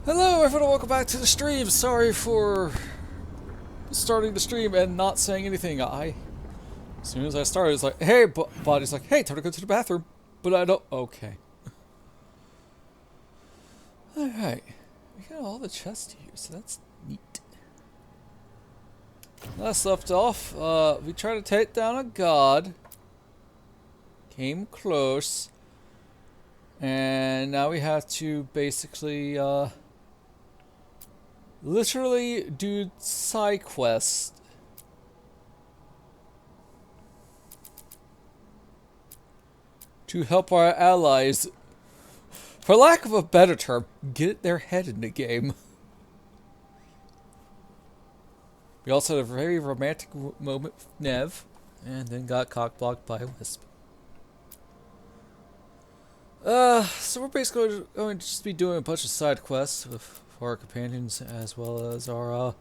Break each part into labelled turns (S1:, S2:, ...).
S1: Hello everyone, welcome back to the stream. Sorry for starting the stream and not saying anything. As soon as I started, it's like, hey, body's like, hey, time to go to the bathroom. But I don't, okay. Alright, we got all the chests here, so that's neat. Last left off, we tried to take down a god. Came close. And now we have to basically, literally do side quests to help our allies, for lack of a better term, get their head in the game. We also had a very romantic moment with Nev, and then got cockblocked by a wisp. So we're basically going to just be doing a bunch of side quests with our companions as well as our,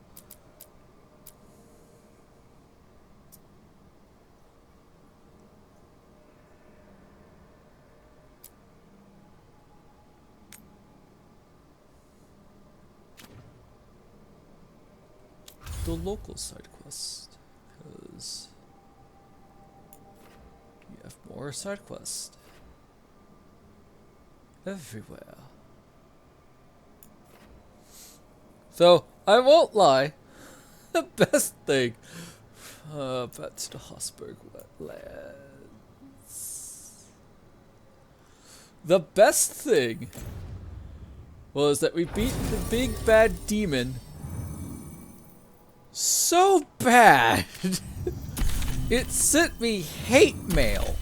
S1: the local side quest, because we have more side quests everywhere. So, I won't lie, the best thing, back to the Hosberg wetlands. The best thing was that we beat the big bad demon so bad it sent me hate mail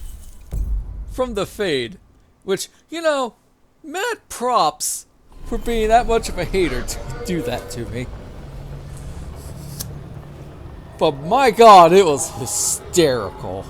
S1: from the Fade, which, you know, mad props for being that much of a hater to do that to me. But my god, it was hysterical.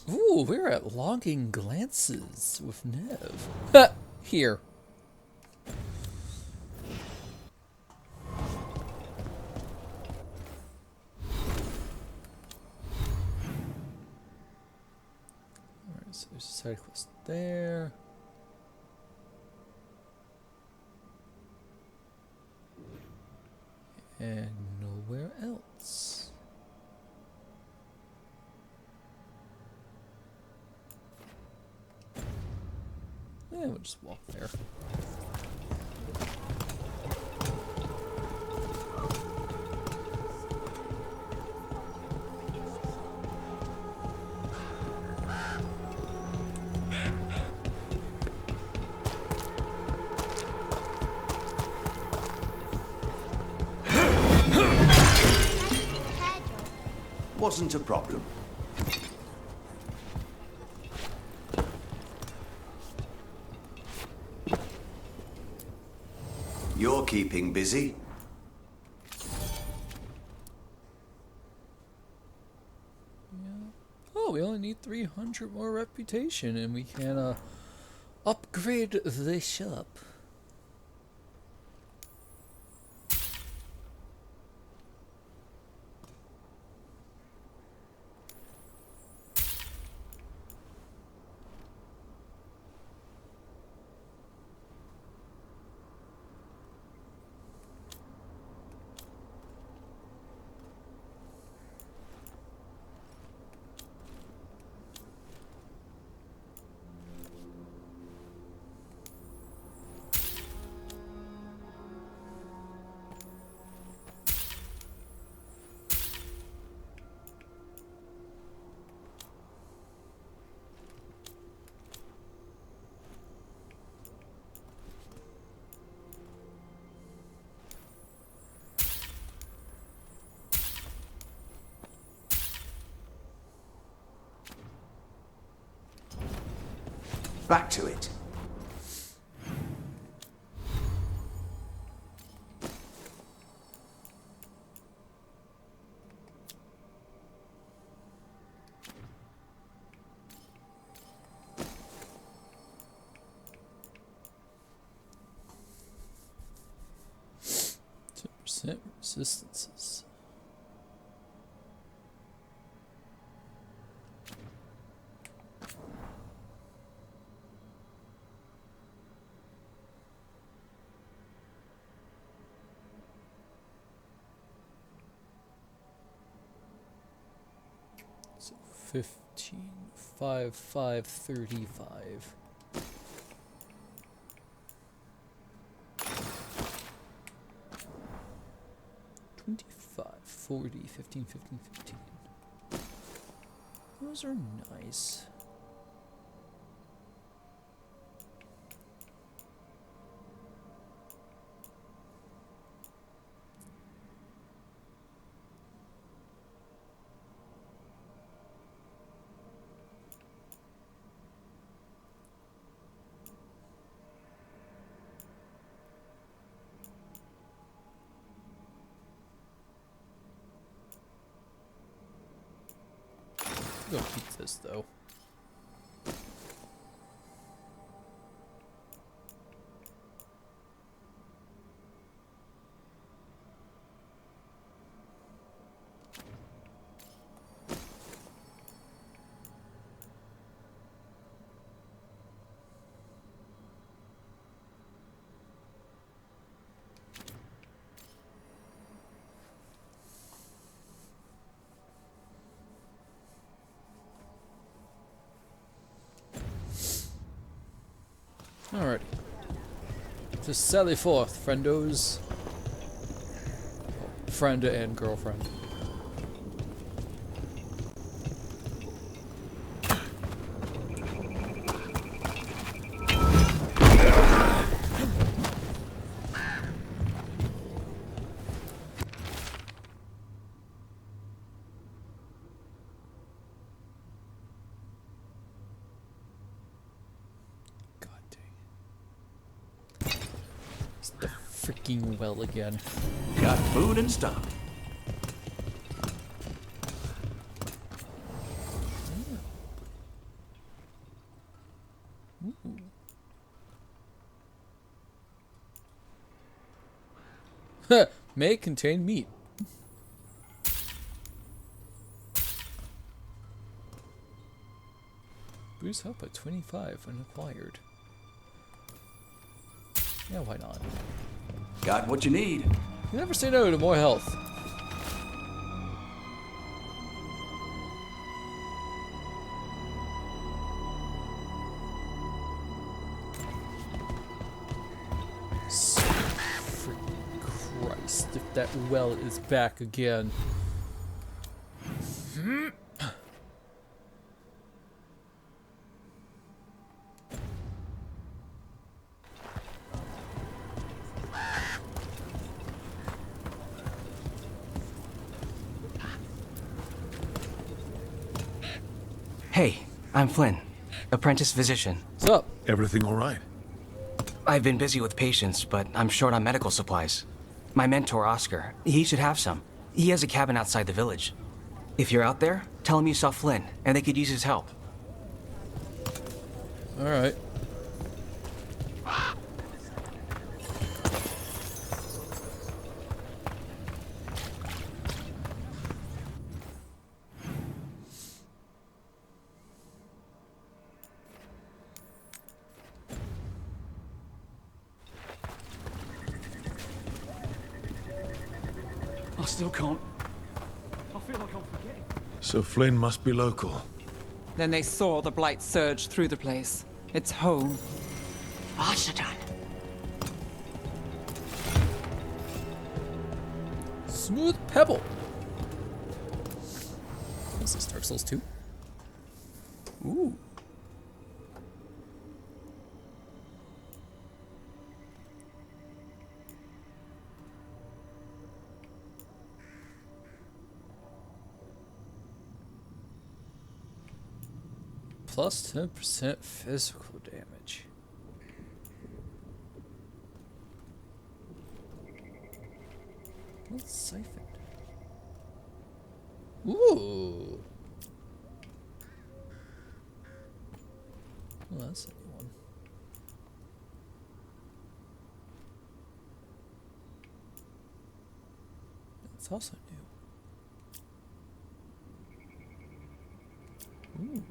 S1: Ooh, we're at Longing Glances with Nev. Here. Alright, so there's a side quest there. And nowhere else. Yeah, we'll just walk there.
S2: Wasn't a problem. You're keeping busy.
S1: Oh, we only need 300 more reputation and we can upgrade the shop.
S2: Back to it.
S1: Percent resistances. So 15, 5, 5, 35. $25, 40, 15, 15, 15. Those are nice. Go keep this though. Alrighty. Just sally forth, friendos. Oh, friend and girlfriend. The freaking well again.
S2: Got food and stuff.
S1: May contain meat. Boost health by 25 when acquired. Yeah, why not?
S2: Got what you need.
S1: You never say no to more health. Freaking Christ, if that well is back again.
S3: Hey, I'm Flynn, apprentice physician.
S1: What's up?
S4: Everything all right?
S3: I've been busy with patients, but I'm short on medical supplies. My mentor, Oscar, he should have some. He has a cabin outside the village. If you're out there, tell him you saw Flynn, and they could use his help.
S1: Alright.
S5: I still can't. I feel like I'm forgetting.
S4: So Flynn must be local.
S6: Then they saw the blight surge through the place. It's home.
S7: Arsadan.
S1: Smooth pebble. This is Dark Souls 2. Ooh. Plus 10% physical damage. What's siphoned? Ooh. Well, that's a new one. That's also new. Ooh.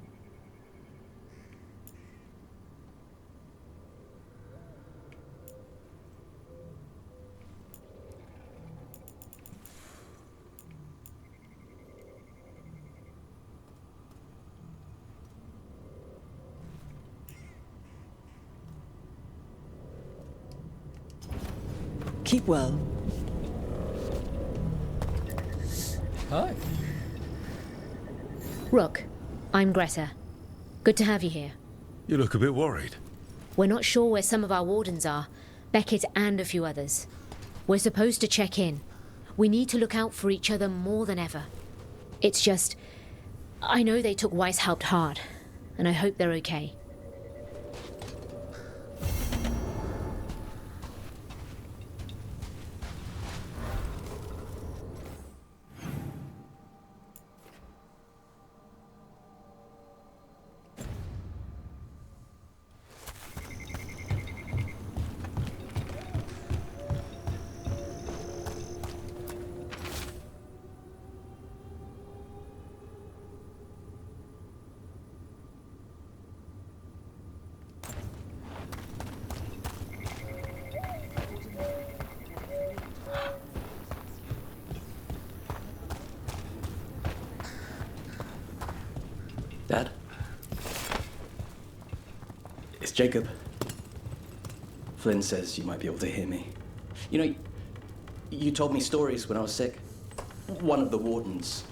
S8: Keep well.
S1: Hi.
S9: Rook, I'm Greta. Good to have you here.
S4: You look a bit worried.
S9: We're not sure where some of our wardens are, Beckett and a few others. We're supposed to check in. We need to look out for each other more than ever. It's just, I know they took Weishaupt hard, and I hope they're okay.
S10: Dad? It's Jacob. Flynn says you might be able to hear me. You know, you told me stories when I was sick. One of the wardens...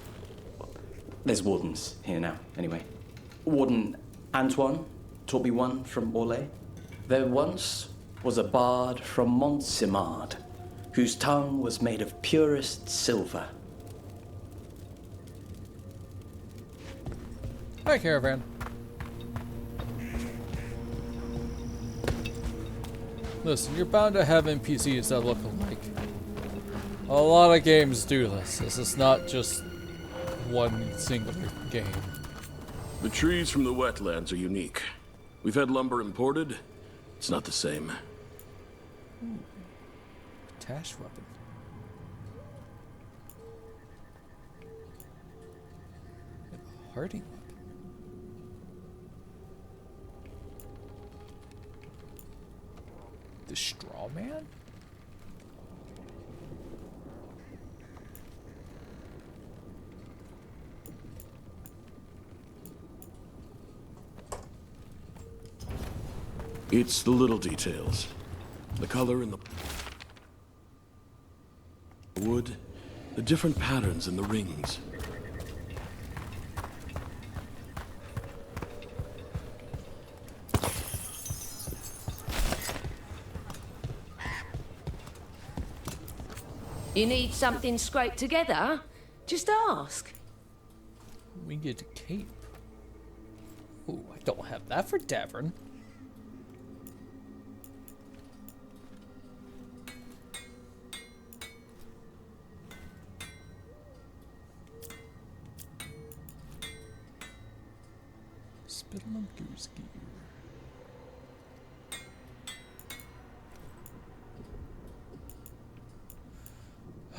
S10: There's wardens here now, anyway. Warden Antoine taught me one from Orlais. There once was a bard from Montsimard, whose tongue was made of purest silver.
S1: Hi, Caravan. Listen, you're bound to have NPCs that look alike. A lot of games do this. This is not just one singular game.
S4: The trees from the wetlands are unique. We've had lumber imported. It's not the same.
S1: Tash weapon. A harding weapon. The straw man?
S4: It's the little details. The color in the wood, the different patterns in the rings.
S7: You need something scraped together? Just ask.
S1: We get a cape. Ooh, I don't have that for Davern. Spiddleumdoo's gear.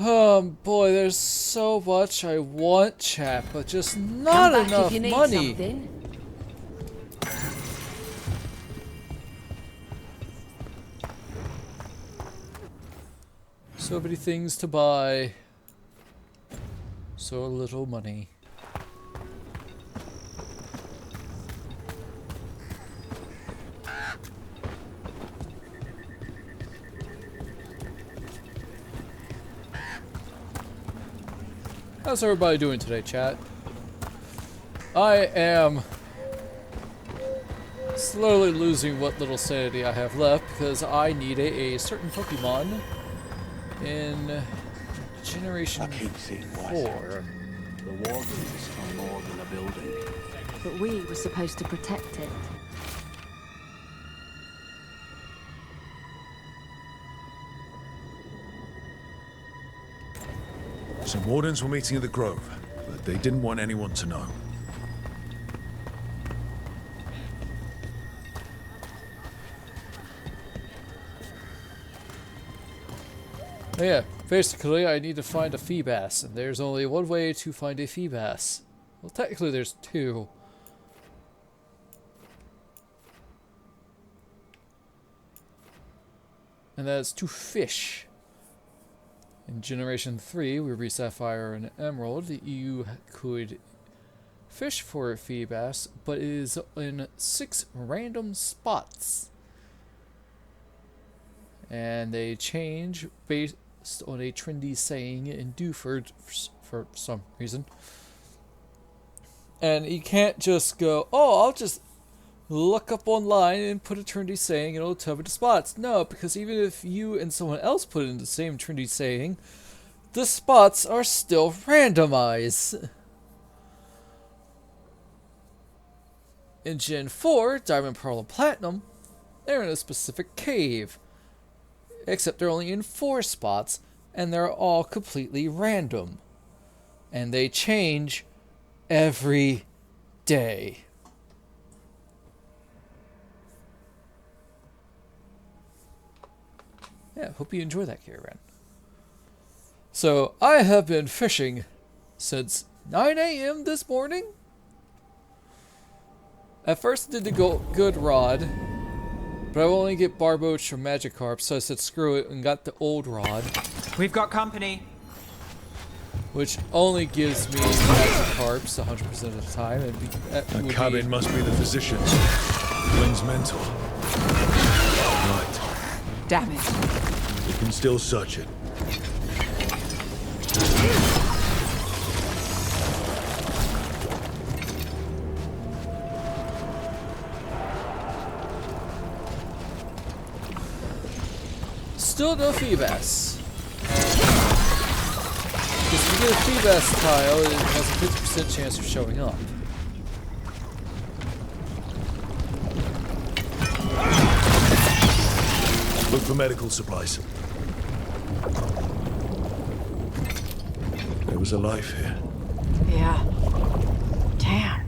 S1: Oh boy, there's so much I want, chat, but just not
S7: Come back
S1: enough
S7: if you need
S1: money.
S7: something.
S1: So many things to buy. So little money. How's everybody doing today, chat? I am slowly losing what little sanity I have left because I need a certain Pokemon in Generation 4.
S2: The wardens are more than a building.
S8: But we were supposed to protect it.
S11: Some wardens were meeting at the Grove, but they didn't want anyone to know.
S1: Oh yeah, basically I need to find a Feebas, and there's only one way to find a Feebas. Well, technically there's two. And that's to fish. In Generation 3, with Ruby Sapphire and Emerald, you could fish for a Feebas, but it is in 6 random spots. And they change based on a trendy saying in Dewford for some reason. And you can't just go, oh, I'll just look up online and put a trendy saying and it'll tell me the spots. No, because even if you and someone else put in the same trendy saying, the spots are still randomized. In Gen 4, Diamond, Pearl, and Platinum, they're in a specific cave. Except they're only in 4 spots, and they're all completely random. And they change every day. Yeah, hope you enjoy that caravan. So, I have been fishing since 9 a.m. this morning. At first I did the good rod, but I only get barboach from Magikarp, so I said screw it and got the old rod.
S6: We've got company.
S1: Which only gives me Magikarps 100% of the time. And
S11: That cabin must be the physician's. Flynn's mentor. Right.
S6: Damn it.
S11: We can still search it.
S1: Still no Feebas. Because if you get a Feebas tile, it has a 50% chance of showing up.
S11: Look for medical supplies. There was a life here.
S8: Yeah. Damn.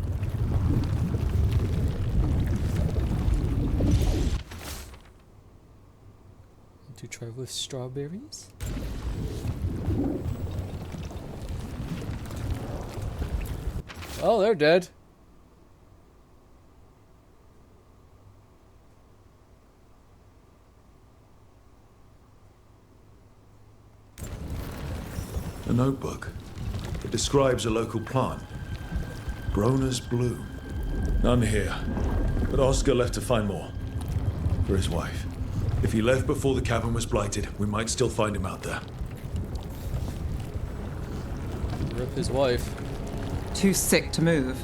S1: To try with strawberries? Oh, they're dead.
S11: A notebook. It describes a local plant. Grown as blue. None here. But Oscar left to find more. For his wife. If he left before the cabin was blighted, we might still find him out there.
S1: Rip his wife.
S6: Too sick to move.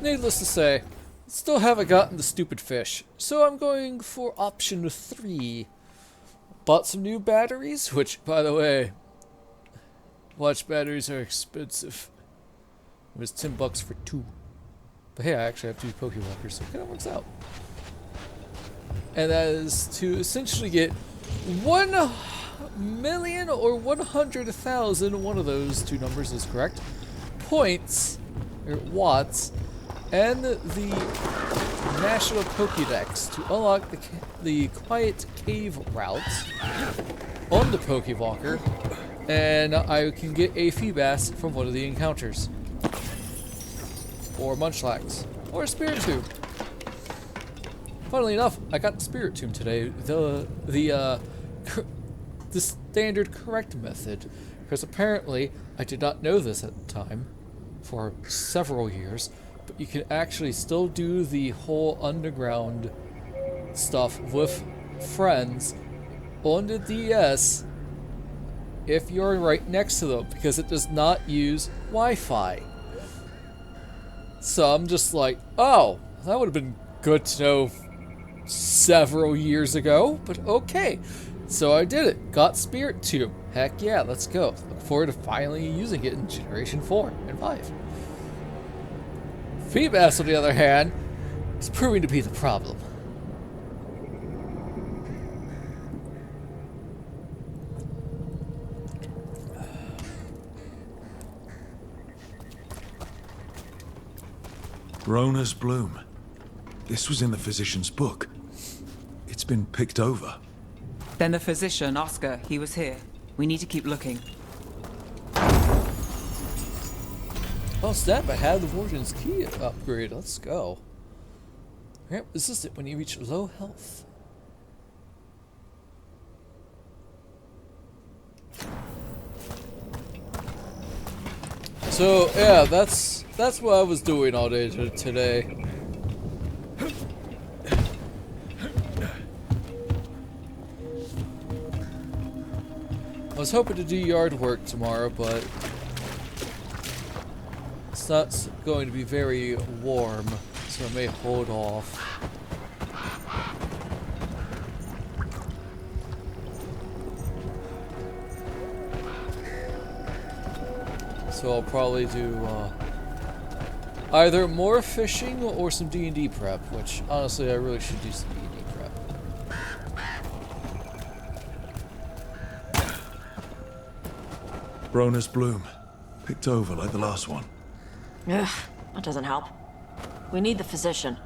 S1: Needless to say, still haven't gotten the stupid fish, so I'm going for option 3. Bought some new batteries, which, by the way, watch batteries are expensive. It was $10 for 2. But hey, I actually have 2 Pokewalkers, so it kind of works out. And that is to essentially get 1 million or 100,000, one of those 2 numbers is correct, points, or watts, and the National Pokédex to unlock the Quiet Cave route on the Pokewalker, and I can get a Feebas from one of the encounters. Or Munchlax. Or a Spirit Tube. Funnily enough, I got the Spirit Tube today. The standard correct method. Because apparently, I did not know this at the time, for several years, but you can actually still do the whole underground stuff with friends on the DS if you're right next to them, because it does not use Wi-Fi. So I'm just like, oh, that would have been good to know several years ago, but okay. So I did it. Got Spirit Tube. Heck yeah, let's go. Look forward to finally using it in Generation 4 and 5. Feedbass, on the other hand, is proving to be the problem.
S11: Rona's Bloom. This was in the physician's book. It's been picked over.
S6: Then the physician, Oscar, he was here. We need to keep looking.
S1: Oh snap, I had the Warden's key upgrade. Let's go. Grant resistant when you reach low health. So yeah, that's what I was doing all day today. I was hoping to do yard work tomorrow, but it's not going to be very warm, so I may hold off. So I'll probably do either more fishing or some D&D prep, which honestly I really should do some D&D prep.
S11: Rona's Bloom. Picked over like the last one.
S8: Ugh, that doesn't help. We need the physician.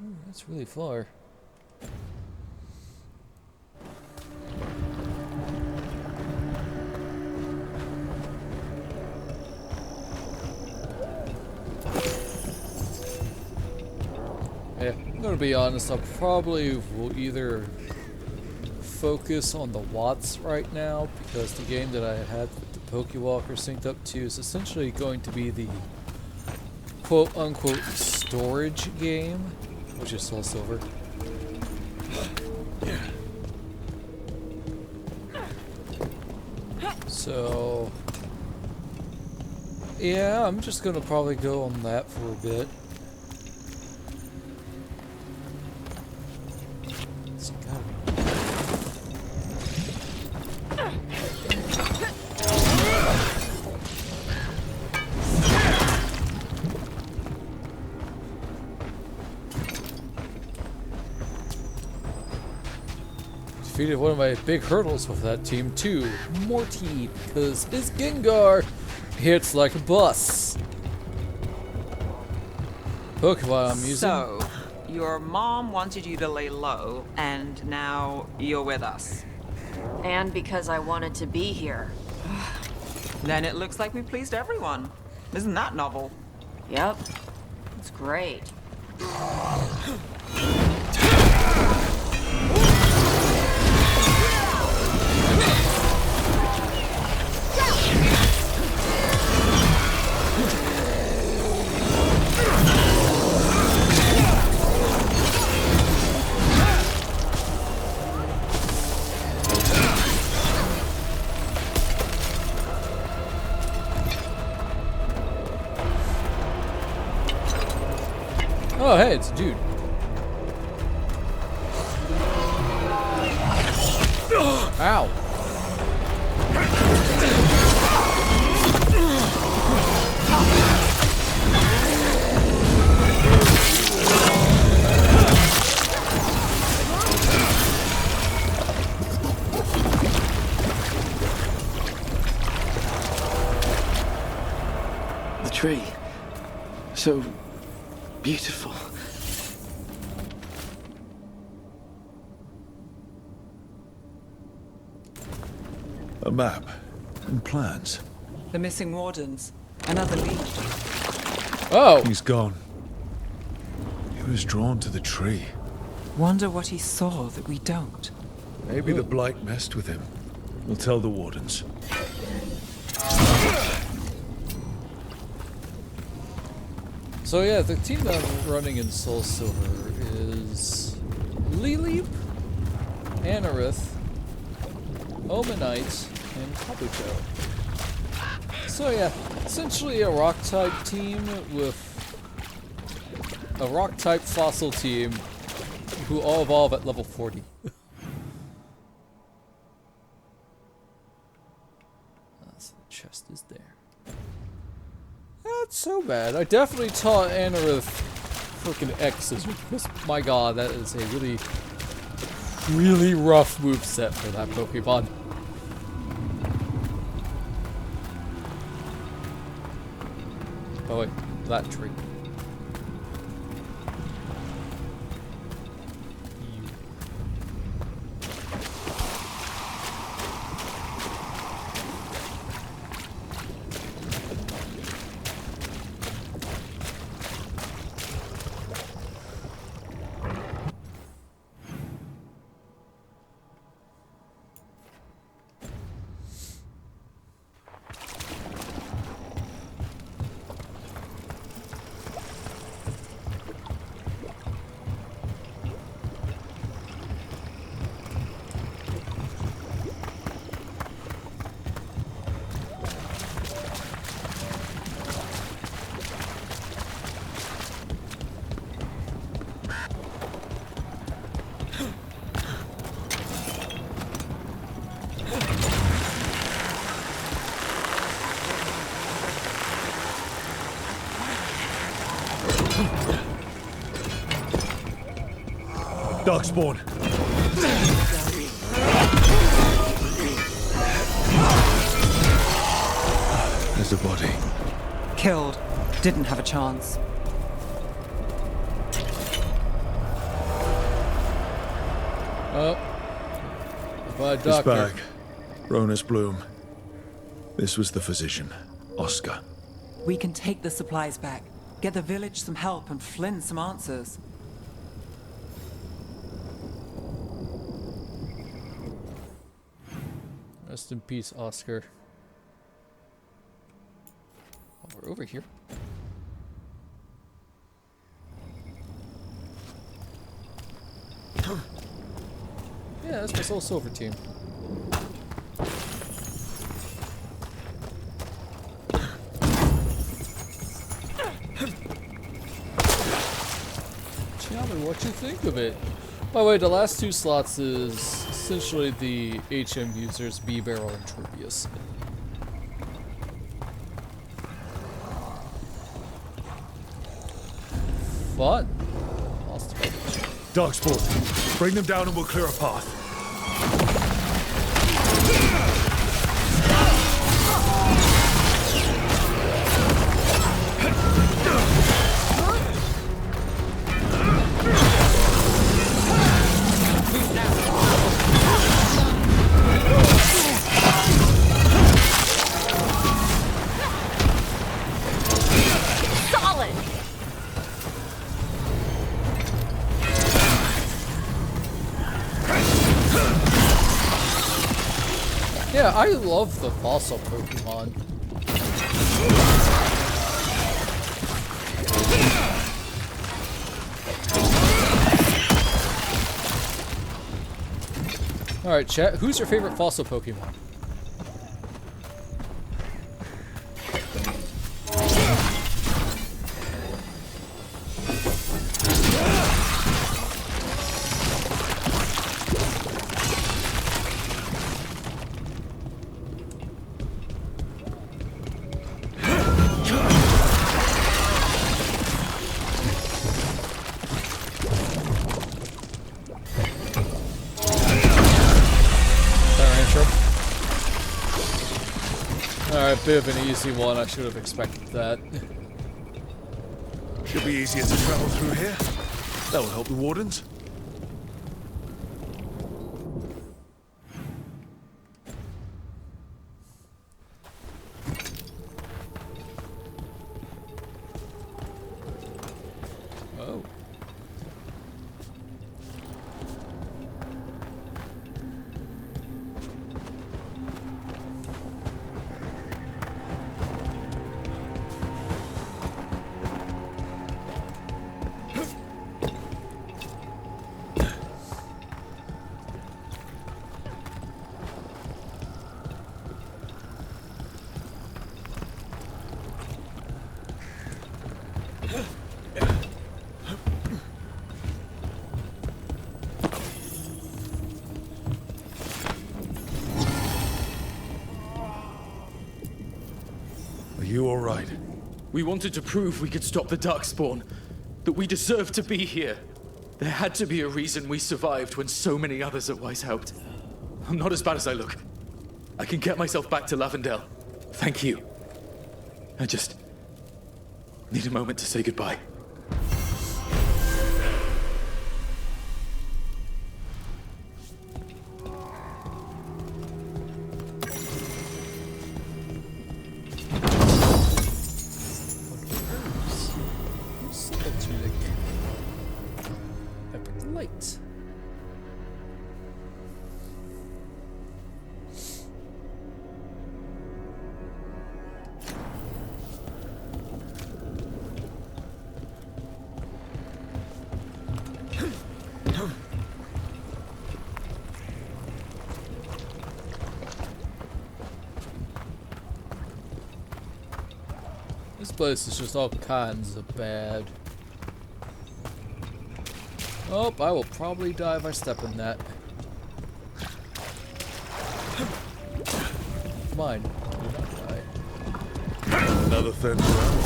S1: Ooh, that's really far. Yeah, I'm gonna be honest, I probably will either focus on the Watts right now, because the game that I had the Pokewalker synced up to is essentially going to be the quote-unquote storage game, which is Soul Silver. So yeah, I'm just gonna probably go on that for a bit. It's gotta be. Defeated one of my big hurdles with that team too, Morty, because his Gengar hits like a bus. Pokemon I'm using.
S6: So, your mom wanted you to lay low, and now you're with us.
S8: And because I wanted to be here.
S6: Then it looks like we pleased everyone. Isn't that novel?
S8: Yep. It's great.
S1: Oh, hey, it's a dude. Ow.
S10: The tree. So beautiful.
S11: A map and plans.
S6: The missing wardens. Another lead.
S1: Oh.
S11: He's gone. He was drawn to the tree.
S6: Wonder what he saw that we don't.
S11: Maybe the blight messed with him. We'll tell the wardens.
S1: So yeah, the team that I'm running in Soul Silver is Leleep, Anorith, Omanite, and Kabuto. So yeah, essentially a rock-type team with a rock-type fossil team who all evolve at level 40. So the chest is there. Not so bad. I definitely taught Anorith freaking X's because my god, that is a really rough moveset for that Pokemon. Oh wait, that tree.
S11: Darkspawn. There's a body.
S6: Killed. Didn't have a chance.
S1: Oh. Goodbye,
S11: This
S1: doctor.
S11: bag. Ronus Bloom. This was the physician, Oscar.
S6: We can take the supplies back, get the village some help, and Flynn some answers.
S1: Rest in peace, Oscar. Oh, we're over here. Yeah, that's my Soul Silver team. Tell me what you think of it. By the way, the last two slots is essentially the HM users, B-Barrel and Trubius. Fun. Lost a
S11: Darkspawn. Bring them down and we'll clear a path.
S1: Yeah, I love the fossil Pokemon. Alright, chat, who's your favorite fossil Pokemon? Alright, bit of an easy one. I should have expected that.
S11: Should be easier to travel through here. That will help the wardens.
S1: Oh.
S11: you all right?
S12: We wanted to prove we could stop the Darkspawn, that we deserve to be here. There had to be a reason we survived when so many others at Weiss helped. I'm not as bad as I look. I can get myself back to Lavendale. Thank you. I just need a moment to say goodbye.
S1: Light. This place is just all kinds of bad. Oh, I will probably die if I step in that. Come on, do not die.
S11: Another fence around.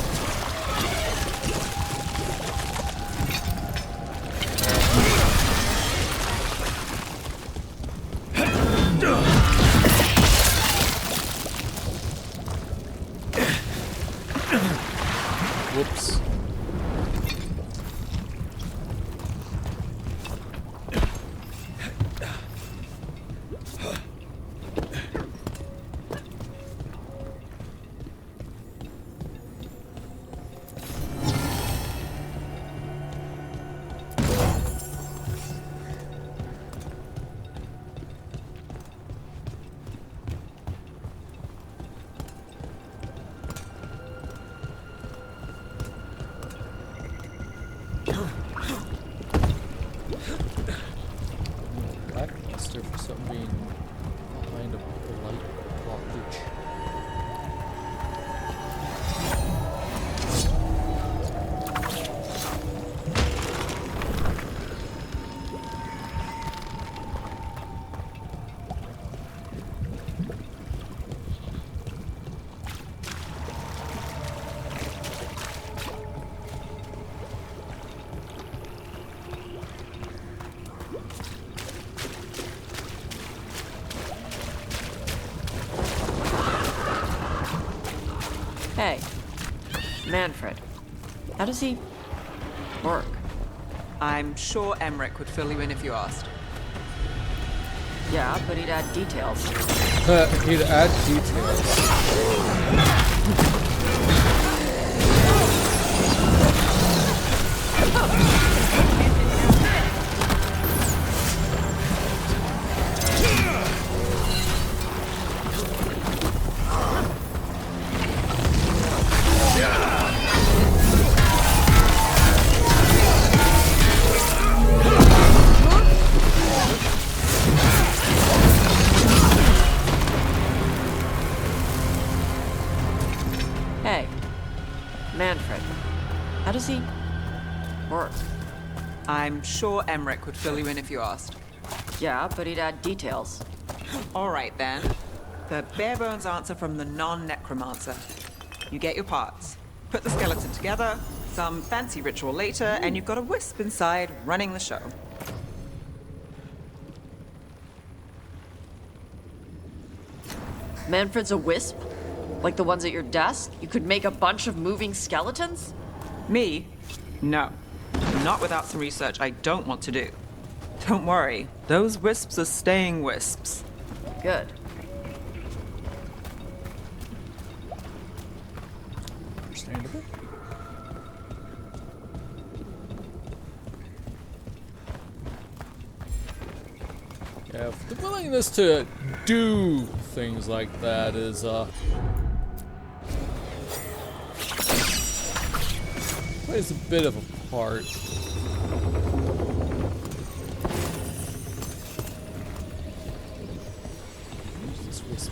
S1: Whoops. Blackluster for something being behind a light blockage.
S8: Hey, Manfred. How does he work?
S6: I'm sure Emmerich would fill you in if you asked.
S8: Yeah, but he'd add details.
S1: He'd add details.
S8: Hey, Manfred. How does he work?
S6: I'm sure Emmerich would fill you in if you asked.
S8: Yeah, but he'd add details.
S6: All right, then. The bare-bones answer from the non-necromancer. You get your parts, put the skeleton together, some fancy ritual later, and you've got a wisp inside running the show.
S8: Manfred's a wisp? Like the ones at your desk? You could make a bunch of moving skeletons?
S6: Me? No. Not without some research I don't want to do. Don't worry, those wisps are staying wisps.
S8: Good.
S1: Understandable. Yeah, the willingness to do things like that is plays a bit of a part. Use this wisp.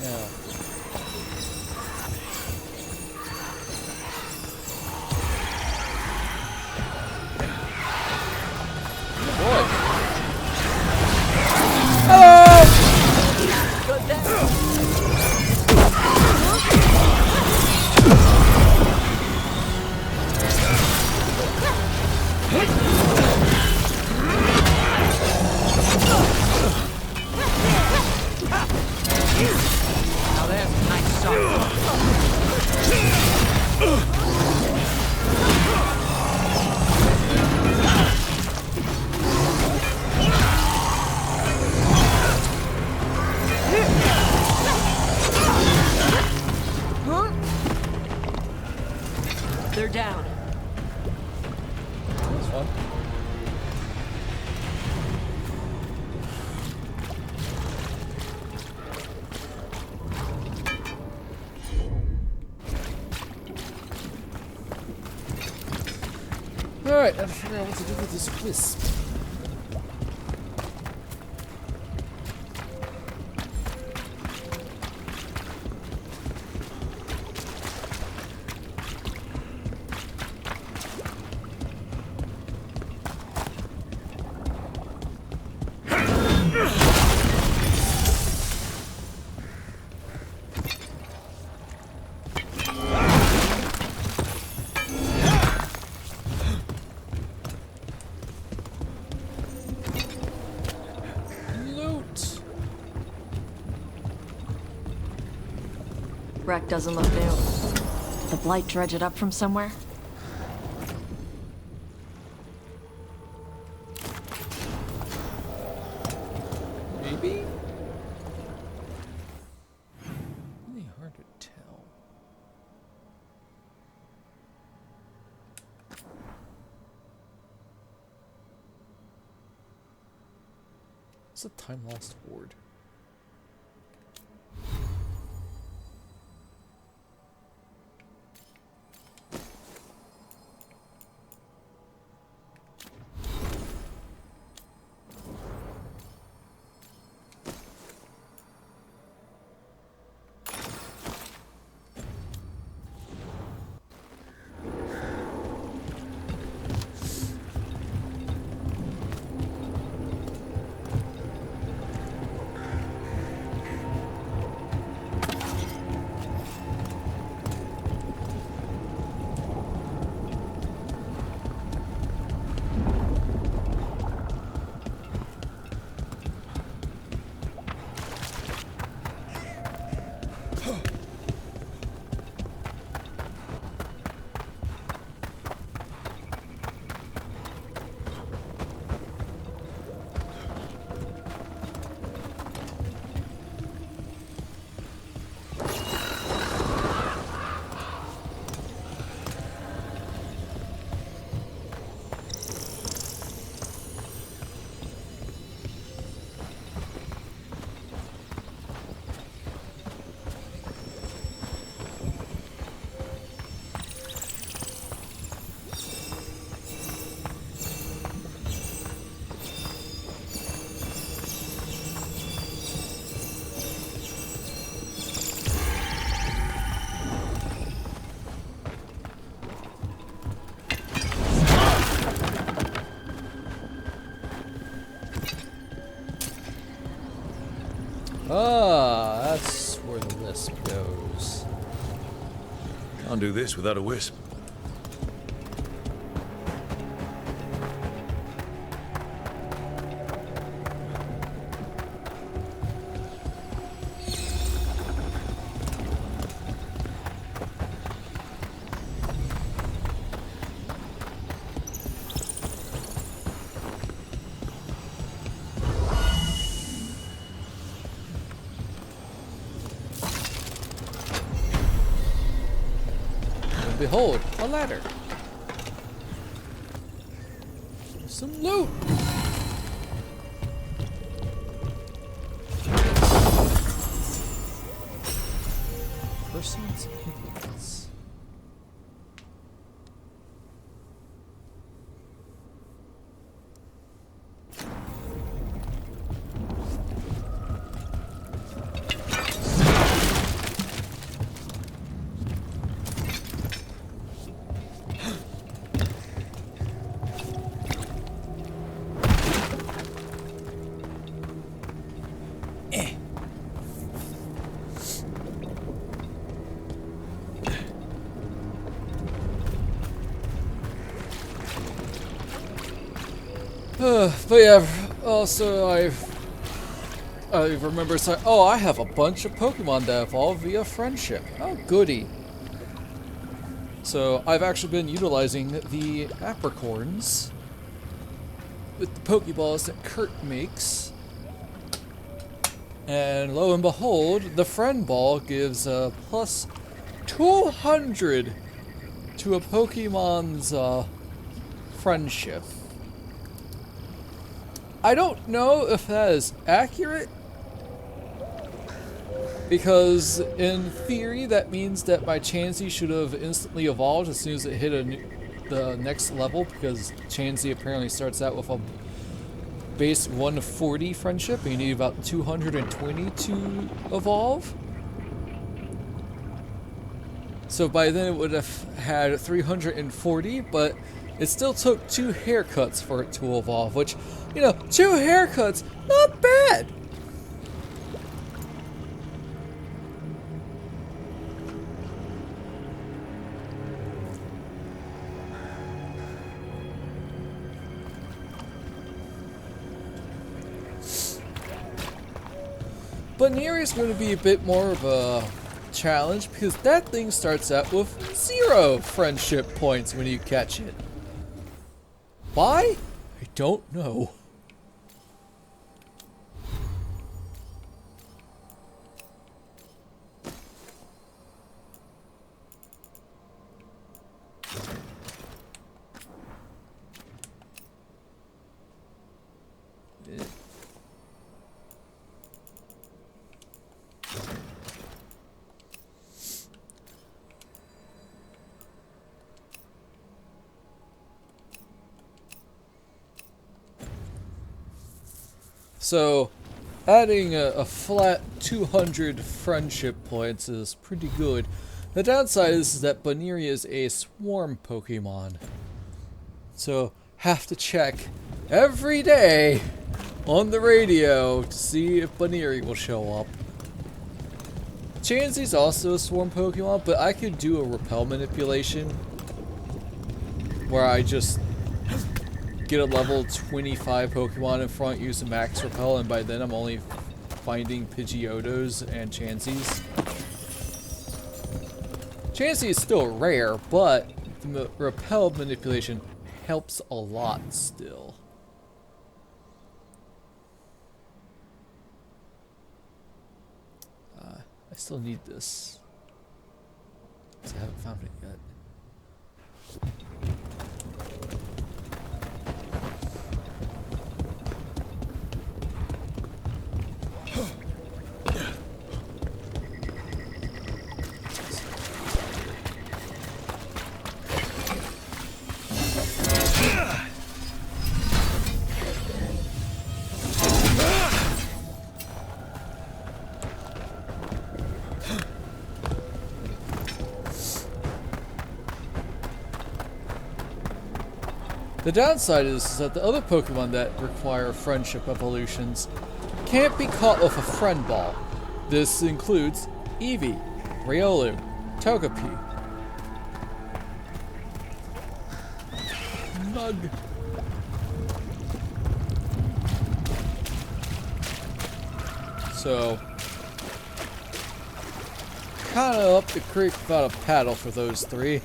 S1: Yeah. Alright, I have to figure out what to do with this wisp.
S8: Wreck doesn't look new. The Blight dredge it up from somewhere?
S1: Maybe? Really hard to tell. It's a time lost ward. Ah, that's where the wisp goes.
S11: Can't do this without a wisp.
S1: Behold, a ladder. Some loot. Person's implements. But yeah, also I remember saying, oh, I have a bunch of Pokemon that evolve via friendship. Oh, goody. So I've actually been utilizing the apricorns with the Pokeballs that Kurt makes. And lo and behold, the friend ball gives a plus 200 to a Pokemon's friendship. I don't know if that is accurate, because in theory that means that my Chansey should have instantly evolved as soon as it hit a the next level, because Chansey apparently starts out with a base 140 friendship, and you need about 220 to evolve. So by then it would have had 340, but it still took 2 haircuts for it to evolve, which, you know, 2 haircuts, not bad. But Neri's going to be a bit more of a challenge, because that thing starts out with 0 friendship points when you catch it. Why? I don't know. So, adding a flat 200 friendship points is pretty good. The downside is that Baniri is a swarm Pokemon. So, have to check every day on the radio to see if Baniri will show up. Chansey's also a swarm Pokemon, but I could do a repel manipulation where I just get a level 25 Pokemon in front, use a max repel, and by then I'm only finding Pidgeotos and Chanseys. Chansey is still rare, but the repel manipulation helps a lot still. I still need this, 'cause I haven't found it yet. The downside is that the other Pokemon that require friendship evolutions can't be caught with a friend ball. This includes Eevee, Riolu, Togepi, Mug. So, kinda up the creek without a paddle for those 3.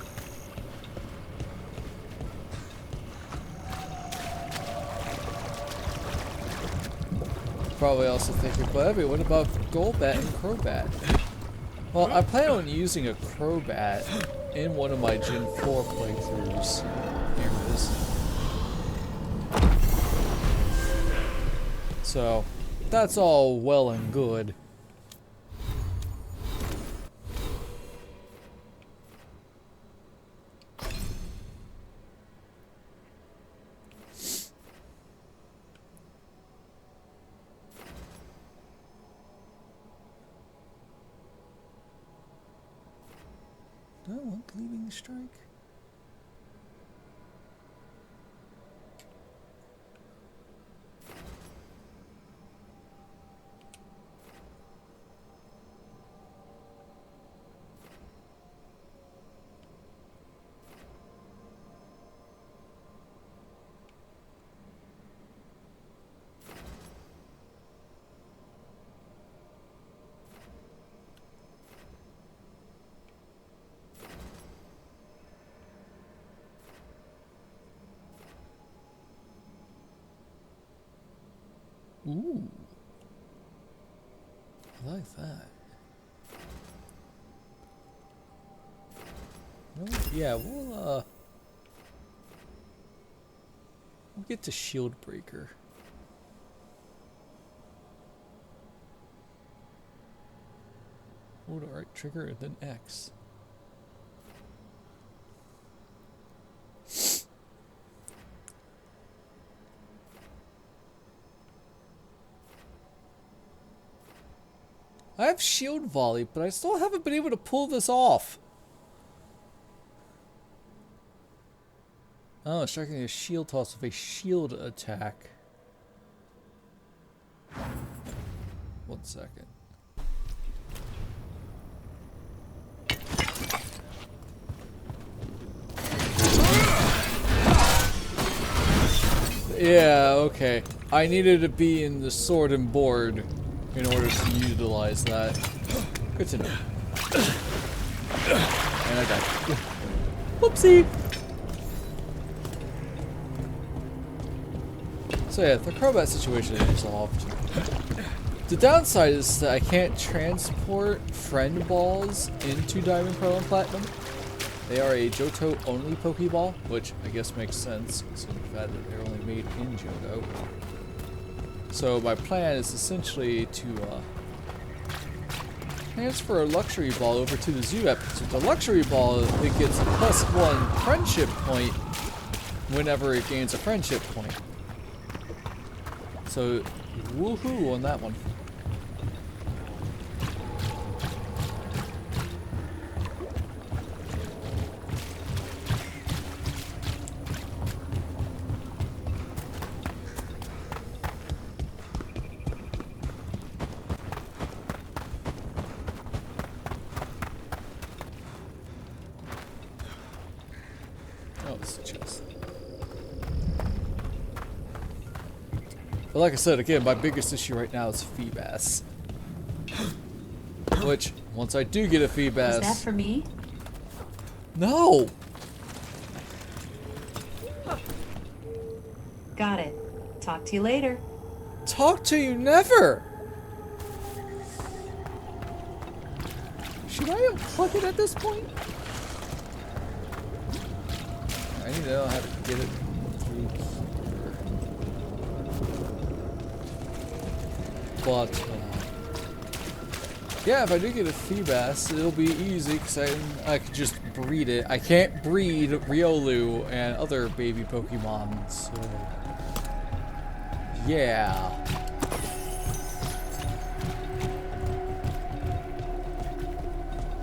S1: Probably also thinking, but what about Golbat and Crobat? Well, I plan on using a Crobat in one of my Gen 4 playthroughs. Here it is. So, that's all well and good. Do I want Leaving Strike? Ooh. I like that. Well, yeah, we'll get to Shield Breaker. Hold right trigger and then X. I have shield volley, but I still haven't been able to pull this off. Oh, striking a shield toss with a shield attack. 1 second. Yeah, okay. I needed to be in the sword and board in order to utilize that. Good to know. And I died. Whoopsie! So yeah, the combat situation is resolved. The downside is that I can't transport friend balls into Diamond, Pearl, and Platinum. They are a Johto only Pokeball, which I guess makes sense, considering the fact that they're only made in Johto. So my plan is essentially to transfer a Luxury Ball over to the Zoo-Ep. So the Luxury Ball, it gets a +1 friendship point whenever it gains a friendship point. So, woohoo on that one. Oh, it's a chest. But like I said, again, my biggest issue right now is Feebas. Which, once I do get a Feebas...
S13: Is that for me?
S1: No!
S13: Got it. Talk to you later.
S1: Talk to you never! Should I unplug it at this point? I need to know how to get it through here. But, yeah, if I do get a Feebas, it'll be easy because I could just breed it. I can't breed Riolu and other baby Pokemon, so yeah.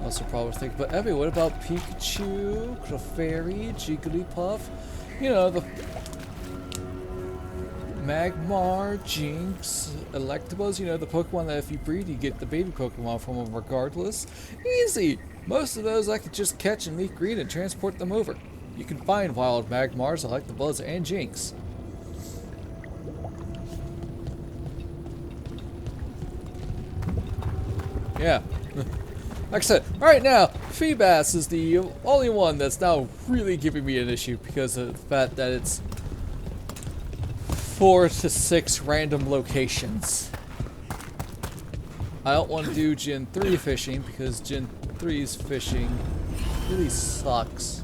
S1: Also probably think, but Evie, what about Pikachu, Clefairy, Jigglypuff? You know, the Magmar, Jinx, Electabuzz, you know, the Pokemon that if you breed, you get the baby Pokemon from them regardless. Easy! Most of those I could just catch and leaf green and transport them over. You can find wild Magmars, Electabuzz, and Jinx. Yeah. Like I said, right now, Feebas is the only one that's now really giving me an issue because of the fact that it's 4 to 6 random locations. I don't want to do Gen 3 fishing because Gen 3's fishing really sucks.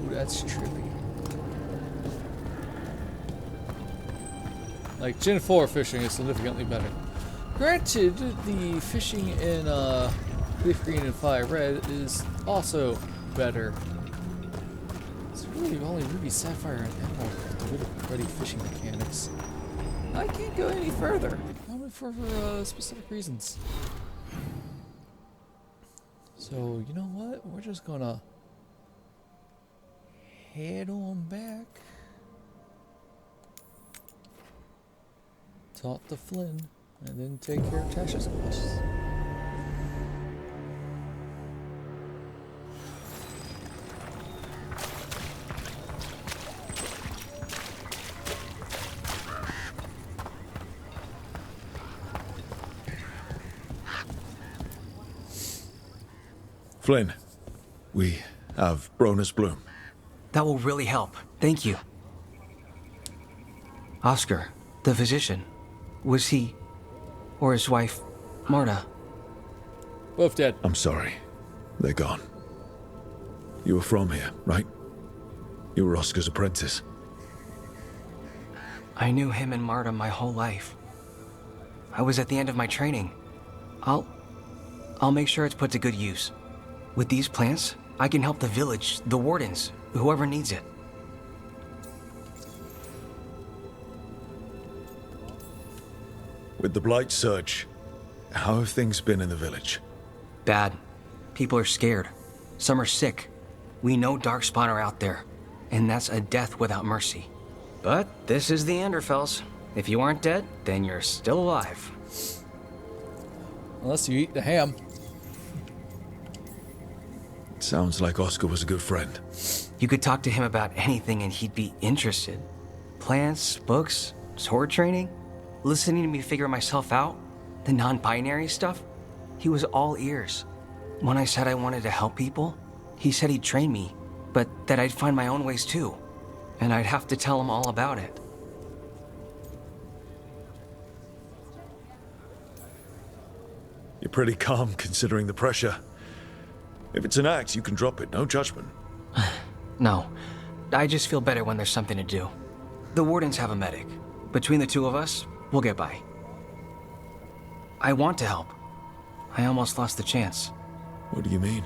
S1: That's trippy. Like, Gen 4 fishing is significantly better. Granted, the fishing in Leaf Green and Fire Red is also better. It's really only Ruby, Sapphire, and Emerald with the really ready fishing mechanics. I can't go any further. Only for specific reasons. So, you know what? We're just gonna head on back. Talk to Flynn, and then take care of Tasha's quests.
S11: Flynn, we have Bronus Bloom.
S3: That will really help. Thank you. Oscar, the physician, was he or his wife, Marta?
S1: Both dead.
S11: I'm sorry. They're gone. You were from here, right? You were Oscar's apprentice.
S3: I knew him and Marta my whole life. I was at the end of my training. I'll make sure it's put to good use. With these plants, I can help the village, the wardens, whoever needs it.
S11: With the Blight surge, how have things been in the village?
S3: Bad. People are scared. Some are sick. We know Darkspawn are out there, and that's a death without mercy. But this is the Anderfells. If you aren't dead, then you're still alive.
S1: Unless you eat the ham.
S11: Sounds like Oscar was a good friend.
S3: You could talk to him about anything and he'd be interested. Plants, books, sword training, listening to me figure myself out, the non-binary stuff. He was all ears. When I said I wanted to help people, he said he'd train me, but that I'd find my own ways too. And I'd have to tell him all about it.
S11: You're pretty calm considering the pressure. If it's an act, you can drop it, no judgment.
S3: No, I just feel better when there's something to do. The wardens have a medic. Between the two of us, we'll get by. I want to help. I almost lost the chance.
S11: What do you mean?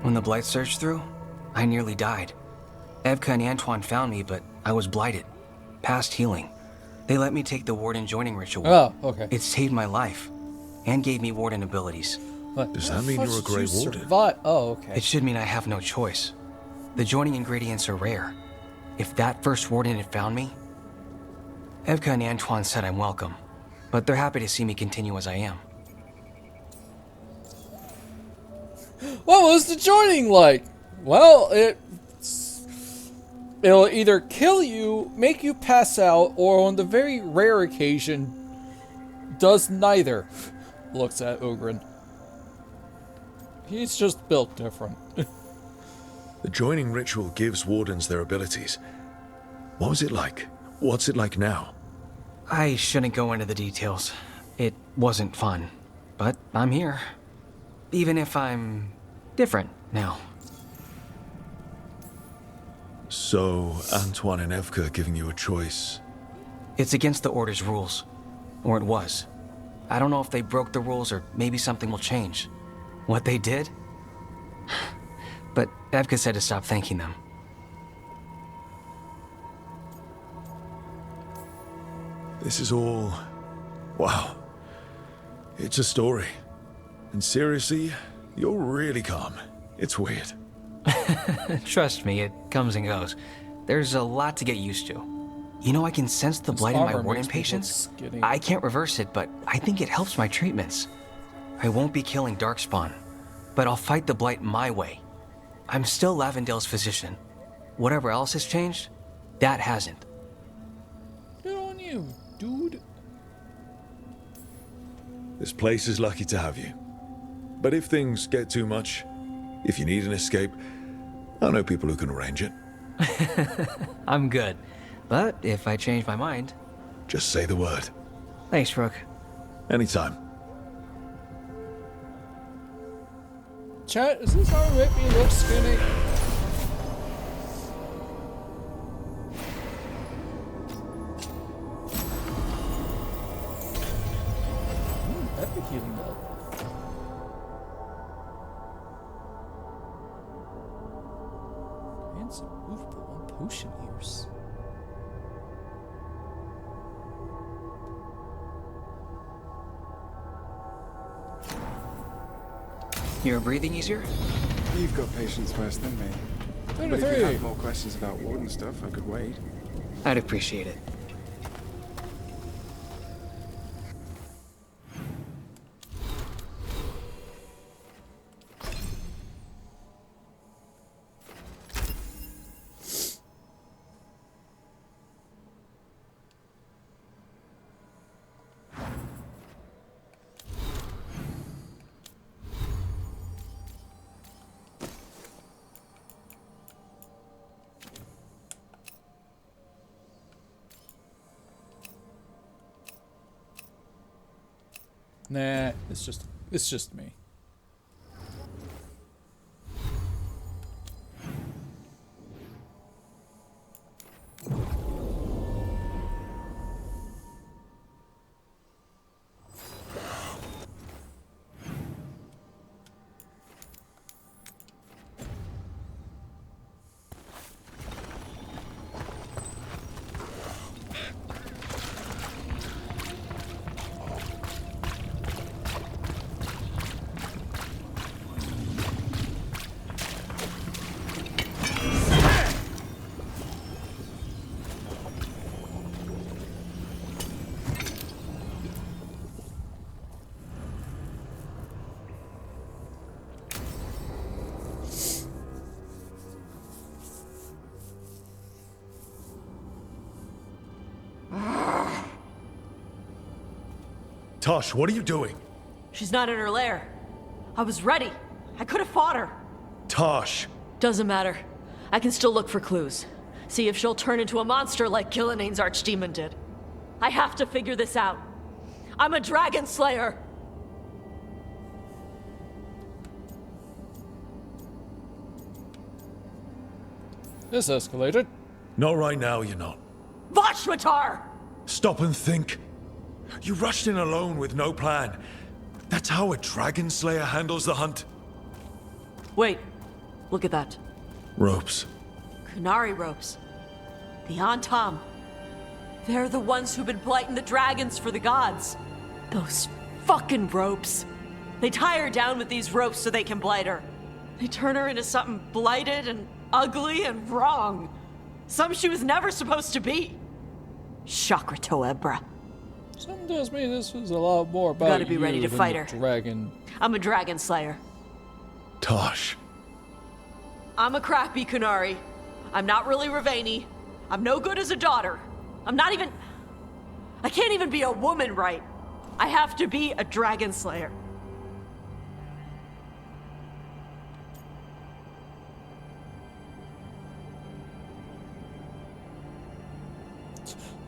S3: When the blight surged through, I nearly died. Evka and Antoine found me, but I was blighted. Past healing. They let me take the warden joining ritual.
S1: Oh, okay.
S3: It saved my life, and gave me warden abilities.
S1: What?
S11: Does that mean you're a Grey Warden?
S1: Oh, okay.
S3: It should mean I have no choice. The joining ingredients are rare. If that first warden had found me... Evka and Antoine said I'm welcome, but they're happy to see me continue as I am.
S1: What was the joining like? Well, it'll either kill you, make you pass out, or on the very rare occasion, does neither. Looks at Ogren. He's just built different.
S11: The joining ritual gives wardens their abilities. What was it like? What's it like now?
S3: I shouldn't go into the details. It wasn't fun, but I'm here. Even if I'm different now.
S11: So, Antoine and Evka are giving you a choice.
S3: It's against the Order's rules. Or it was. I don't know if they broke the rules or maybe something will change. What they did? But Evka said to stop thanking them.
S11: This is all... wow. It's a story. And seriously, you're really calm. It's weird.
S3: Trust me, it comes and goes. There's a lot to get used to. You know, I can sense the blight in my warden patients. I can't reverse it, but I think it helps my treatments. I won't be killing Darkspawn, but I'll fight the blight my way. I'm still Lavendale's physician. Whatever else has changed, that hasn't.
S1: Good on you, dude.
S11: This place is lucky to have you. But if things get too much, if you need an escape, I know people who can arrange it.
S3: I'm good. But if I change my mind...
S11: Just say the word.
S3: Thanks, Rook.
S11: Anytime.
S1: Chat, is this how it make me look skinny? Epic healing ball. Grants immovable on potion use.
S3: You're breathing easier?
S14: You've got patience worse than me. But if you have more questions about warden stuff, I could wait.
S3: I'd appreciate it.
S1: Nah, it's just me.
S11: Tosh, what are you doing?
S8: She's not in her lair. I was ready. I could have fought her.
S11: Tosh!
S8: Doesn't matter. I can still look for clues. See if she'll turn into a monster like Killiane's archdemon did. I have to figure this out. I'm a dragon slayer.
S1: This escalated.
S11: Not right now, you're not.
S8: Vashmatar!
S11: Stop and think. You rushed in alone with no plan. That's how a dragon slayer handles the hunt.
S8: Wait. Look at that.
S11: Ropes.
S8: Kunari ropes. The Antam. They're the ones who've been blighting the dragons for the gods. Those fucking ropes. They tie her down with these ropes so they can blight her. They turn her into something blighted and ugly and wrong. Something she was never supposed to be. Chakra Toebra.
S1: Something tells me this was a lot more about
S8: Gotta be
S1: you
S8: ready to
S1: than
S8: fight
S1: the
S8: her.
S1: dragon.
S8: I'm a dragon slayer.
S11: Tosh.
S8: I'm a crappy Kunari. I'm not really Ravani. I'm no good as a daughter. I'm not even... I can't even be a woman right. I have to be a dragon slayer.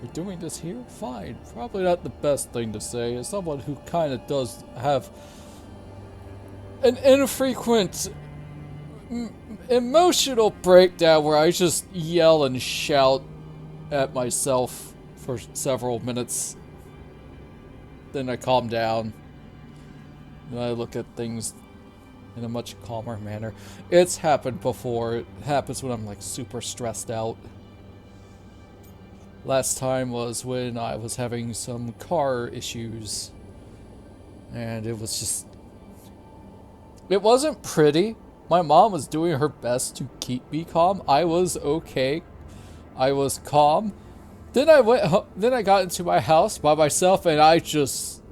S1: We're doing this here? Fine. Probably not the best thing to say as someone who kind of does have an infrequent emotional breakdown where I just yell and shout at myself for several minutes. Then I calm down. And I look at things in a much calmer manner. It's happened before. It happens when I'm like super stressed out. Last time was when I was having some car issues. And it was just... It wasn't pretty. My mom was doing her best to keep me calm. I was okay. I was calm. Then I got into my house by myself and I just...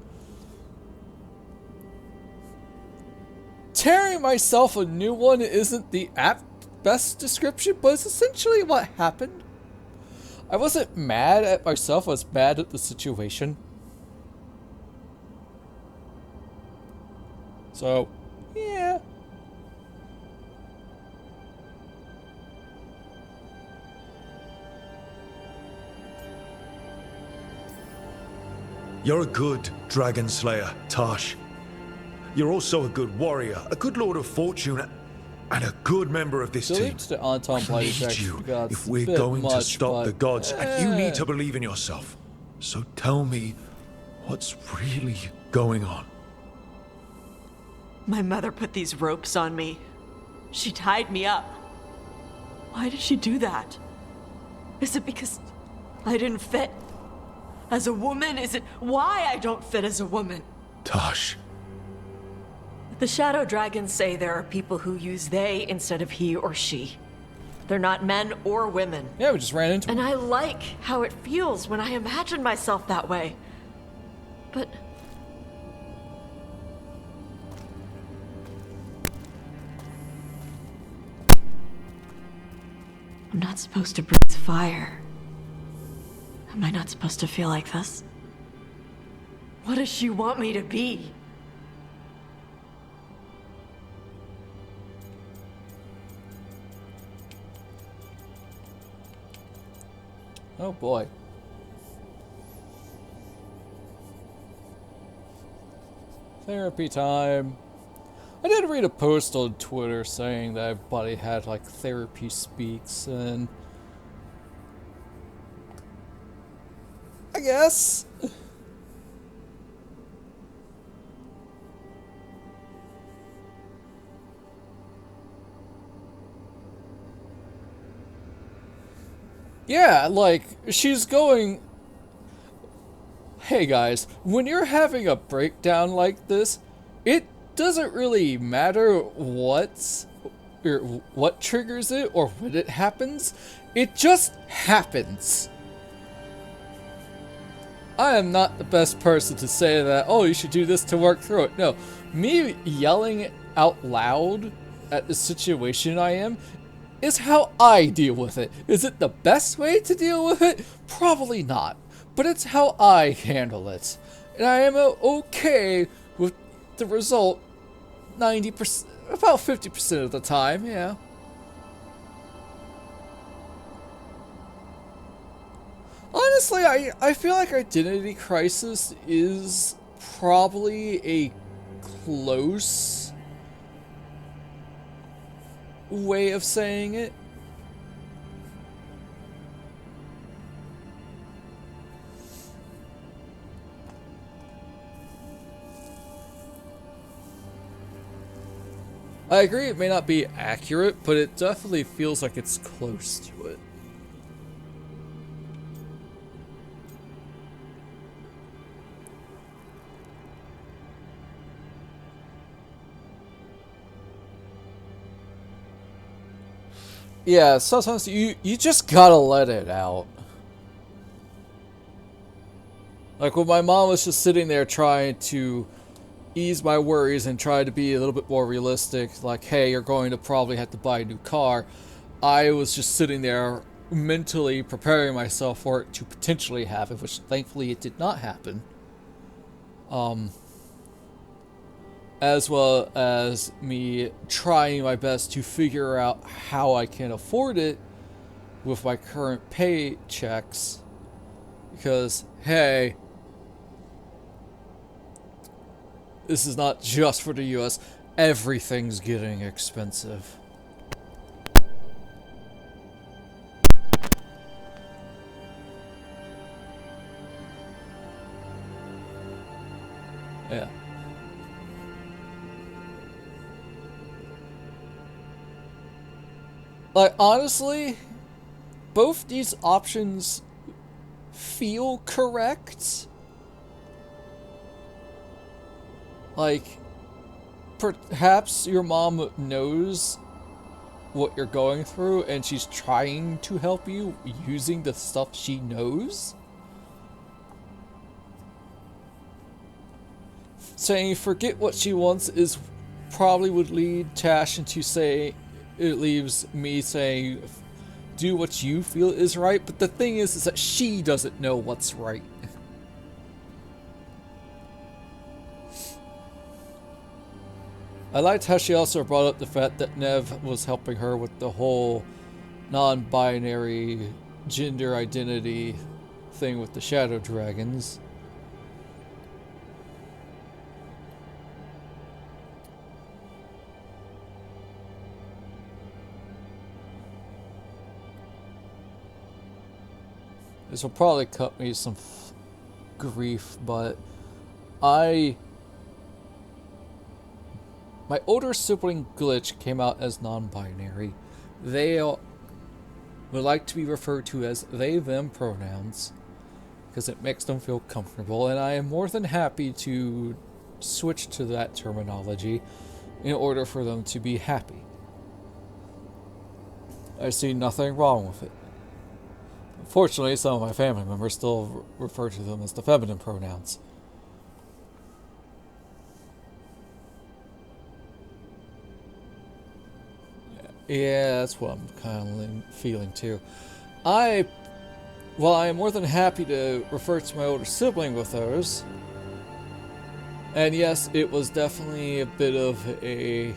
S1: Tearing myself a new one isn't the best description, but it's essentially what happened. I wasn't mad at myself, I was mad at the situation. So, yeah.
S11: You're a good dragon slayer, Tosh. You're also a good warrior, a good lord of fortune, and a good member of this team. We need you if we're going to stop the gods, and you need to believe in yourself. So tell me, what's really going on?
S8: My mother put these ropes on me. She tied me up. Why did she do that? Is it because I didn't fit as a woman? Is it why I don't fit as a woman?
S11: Tosh.
S8: The Shadow Dragons say there are people who use they instead of he or she. They're not men or women.
S1: Yeah, we just ran into
S8: And I like how it feels when I imagine myself that way. But... I'm not supposed to breathe fire. Am I not supposed to feel like this? What does she want me to be?
S1: Oh boy. Therapy time. I did read a post on Twitter saying that everybody had like therapy speaks, and I guess yeah, like she's going, hey guys, when you're having a breakdown like this, it doesn't really matter what triggers it or when it happens. It just happens. I am not the best person to say that, oh, you should do this to work through it. No, me yelling out loud at the situation I am is how I deal with it. Is it the best way to deal with it? Probably not. But it's how I handle it. And I am okay with the result 90%, about 50% of the time, yeah. Honestly, I feel like Identity Crisis is probably a close way of saying it. I agree it may not be accurate, but it definitely feels like it's close to it. Yeah, sometimes you just gotta let it out. Like when my mom was just sitting there trying to ease my worries and try to be a little bit more realistic, like, hey, you're going to probably have to buy a new car. I was just sitting there mentally preparing myself for it to potentially happen, which thankfully it did not happen. As well as me trying my best to figure out how I can afford it with my current paychecks. Because, hey, this is not just for the US. Everything's getting expensive. Yeah. Like, honestly, both these options feel correct. Like, perhaps your mom knows what you're going through and she's trying to help you using the stuff she knows. Saying forget what she wants is probably would lead Tash into say it leaves me saying do what you feel is right, but the thing is that she doesn't know what's right. I liked how she also brought up the fact that Nev was helping her with the whole non-binary gender identity thing with the shadow dragons. This will probably cut me some grief, but my older sibling Glitch came out as non-binary. They would like to be referred to as they, them pronouns because it makes them feel comfortable, and I am more than happy to switch to that terminology in order for them to be happy. I see nothing wrong with it. Unfortunately, some of my family members still refer to them as the feminine pronouns. Yeah, that's what I'm kind of feeling too. Well, I am more than happy to refer to my older sibling with those. And yes, it was definitely a bit of a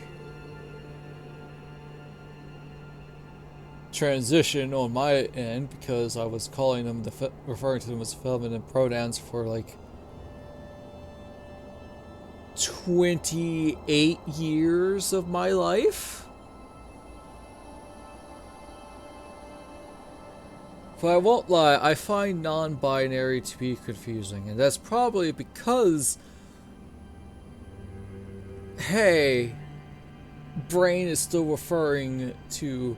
S1: transition on my end because I was calling them referring to them as feminine pronouns for like 28 years of my life. But I won't lie, I find non-binary to be confusing, and that's probably because, hey, brain is still referring to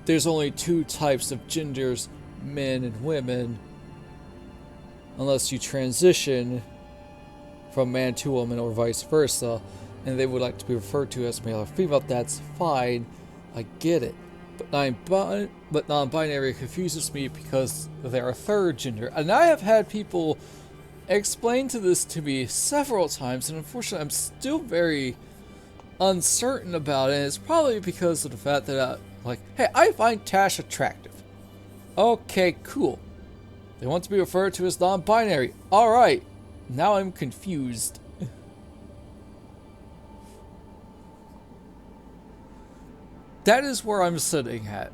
S1: there's only two types of genders, men and women, unless you transition from man to woman or vice versa, and they would like to be referred to as male or female. That's fine, I get it. But non-binary confuses me because they're a third gender. And I have had people explain this to me several times, and unfortunately I'm still very uncertain about it. And it's probably because of the fact that hey, I find Tash attractive. Okay, cool. They want to be referred to as non-binary. Alright, Now I'm confused. That is where I'm sitting at.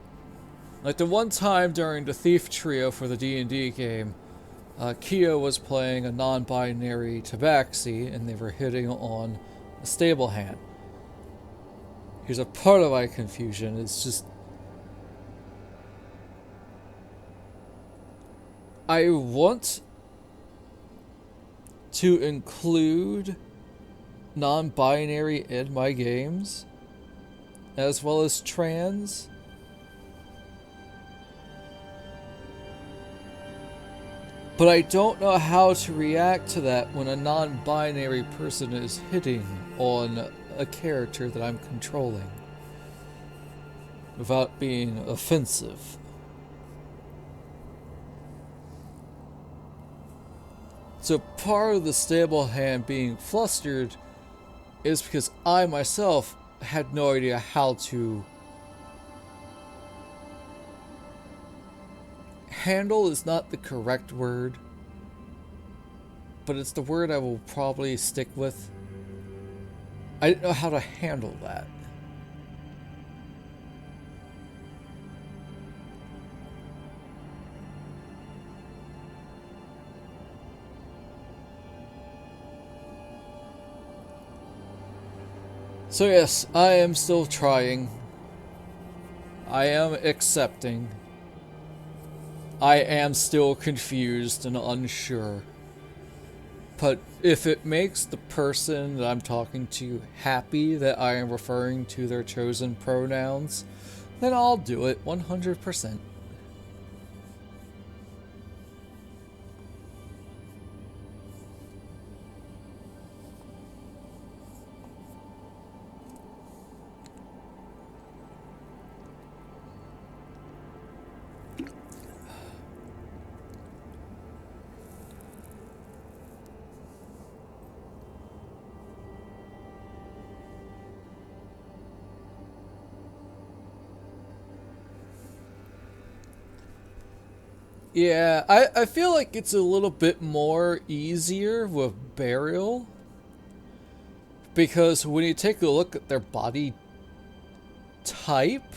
S1: Like the one time during the Thief Trio for the D&D game, Kia was playing a non-binary tabaxi and they were hitting on a stable hand. Here's a part of my confusion. It's just... I want to include non-binary in my games, as well as trans. But I don't know how to react to that when a non-binary person is hitting on a character that I'm controlling without being offensive. So part of the stable hand being flustered is because I myself had no idea how to handle is not the correct word, but it's the word I will probably stick with. I didn't know how to handle that. So yes, I am still trying. I am accepting. I am still confused and unsure. But if it makes the person that I'm talking to happy that I am referring to their chosen pronouns, then I'll do it 100%. Yeah, I feel like it's a little bit more easier with burial, because when you take a look at their body type,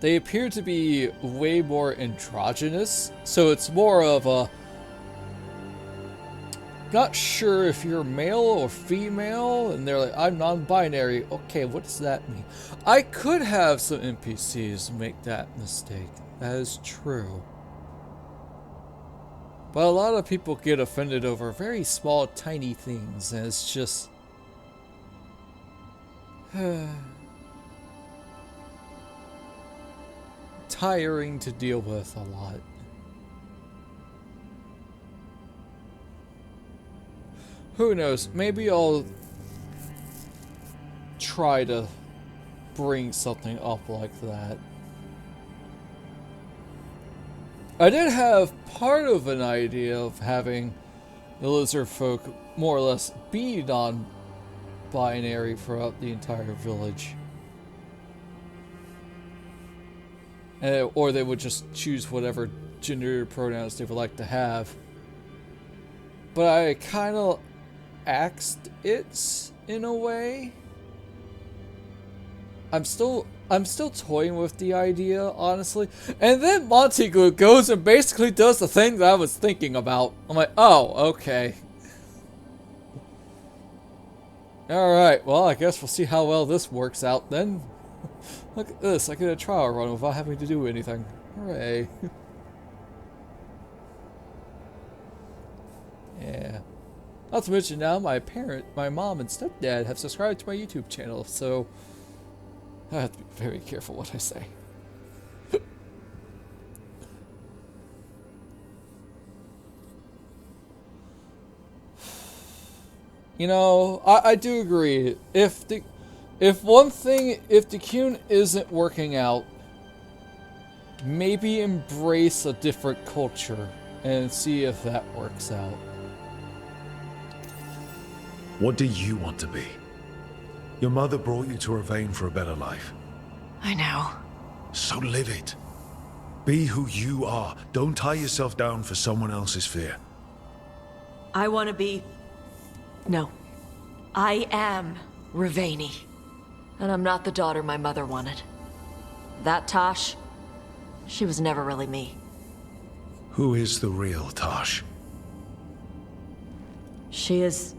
S1: they appear to be way more androgynous, so it's more of a not sure if you're male or female, and they're like, I'm non-binary. Okay, what does that mean? I could have some NPCs make that mistake. That is true. But a lot of people get offended over very small, tiny things, and it's just... tiring to deal with a lot. Who knows? Maybe I'll try to bring something up like that. I did have part of an idea of having the lizard folk more or less be non-binary throughout the entire village. Or they would just choose whatever gender pronouns they would like to have. But I kind of axed it in a way. I'm still toying with the idea, honestly. And then Montague goes and basically does the thing that I was thinking about. I'm like, oh, okay. Alright, well, I guess we'll see how well this works out then. Look at this, I get a trial run without having to do anything. Hooray. Yeah. Not to mention now my mom and stepdad have subscribed to my YouTube channel, so I have to be very careful what I say. You know, I do agree. If the Coon isn't working out, maybe embrace a different culture and see if that works out.
S11: What do you want to be? Your mother brought you to Ravane for a better life.
S8: I know.
S11: So live it. Be who you are. Don't tie yourself down for someone else's fear.
S8: I want to be... No. I am Ravani. And I'm not the daughter my mother wanted. That Tosh, she was never really me.
S11: Who is the real Tosh?
S8: She is...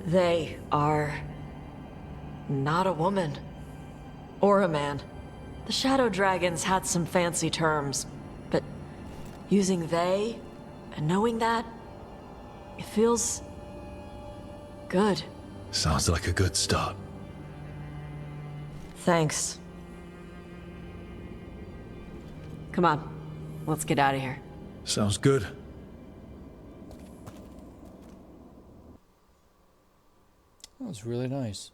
S8: They are... not a woman. Or a man. The Shadow Dragons had some fancy terms, but using they and knowing that, it feels... good.
S11: Sounds like a good start.
S8: Thanks. Come on, let's get out of here.
S11: Sounds good.
S1: That was really nice.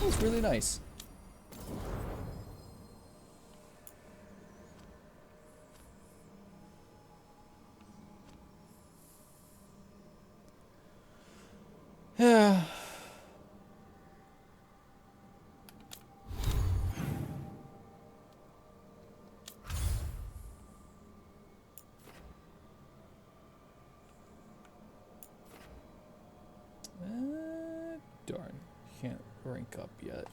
S1: That was really nice. Yeah. Darn, can't rank up yet.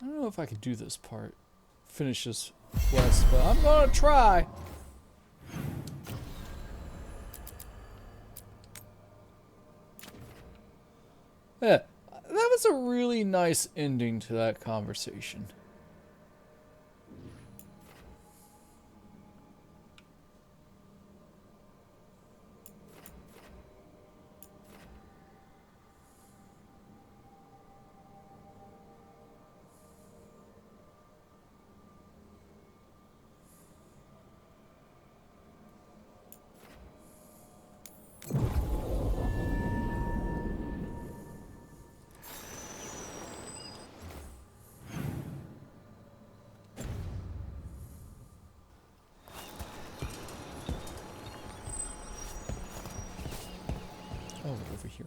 S1: I don't know if I could do this part, finish this quest, but I'm gonna try. Yeah, that was a really nice ending to that conversation. Oh, over here.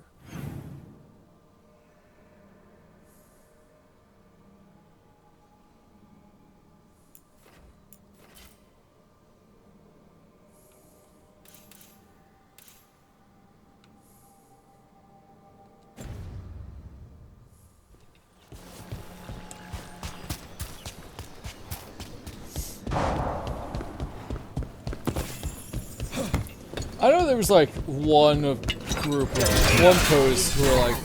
S1: I know there was like one group of one post who were like,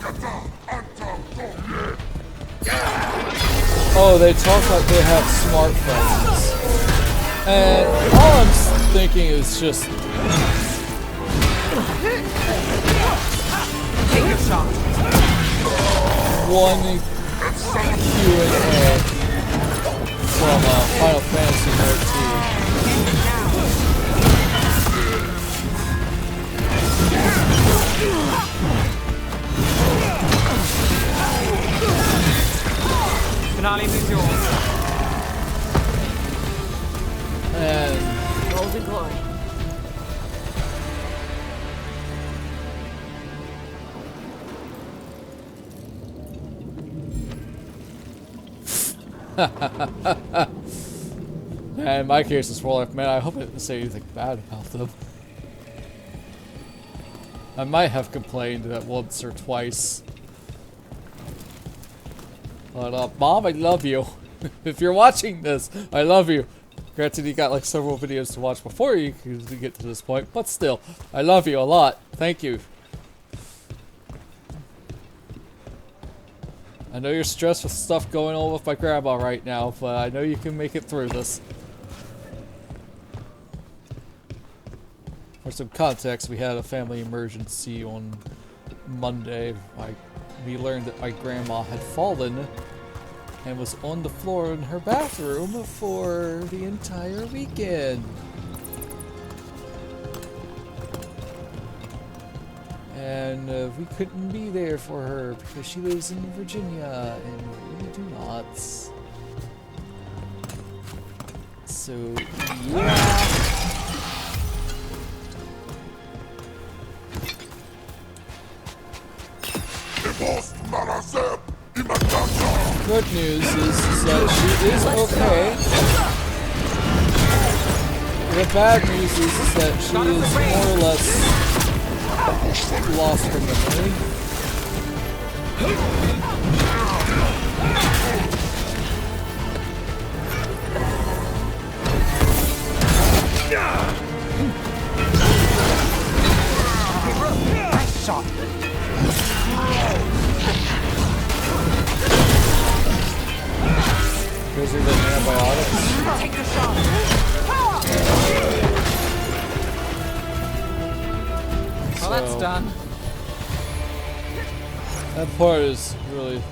S1: oh, they talk like they have smartphones, and all I'm thinking is just
S6: Take your shot.
S1: one Q&A from Final Fantasy 13.
S6: Finale is yours.
S1: And
S8: Golden glory.
S1: and in my case, it's more like, man, I hope I didn't say anything bad about them. I might have complained that once or twice. But, Mom, I love you. If you're watching this, I love you. Granted, you got like several videos to watch before you can get to this point, but still, I love you a lot. Thank you. I know you're stressed with stuff going on with my grandma right now, but I know you can make it through this. For some context, we had a family emergency on Monday. We learned that my grandma had fallen and was on the floor in her bathroom for the entire weekend. And we couldn't be there for her because she lives in Virginia and we do not. So, yeah. Good news is that she is okay. The bad news is that she is more or less lost her memory.
S15: Nice shot.
S1: Those are the antibiotics.
S15: Take the shot.
S6: Well, that's done.
S1: That part is really,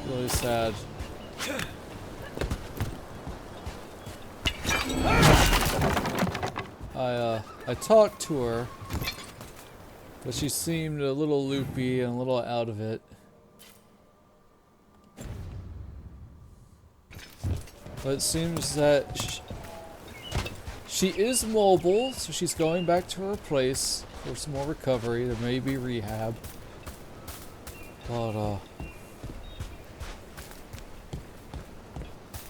S1: really sad. I talked to her, but she seemed a little loopy and a little out of it. But it seems that she is mobile, so she's going back to her place for some more recovery. There may be rehab. But,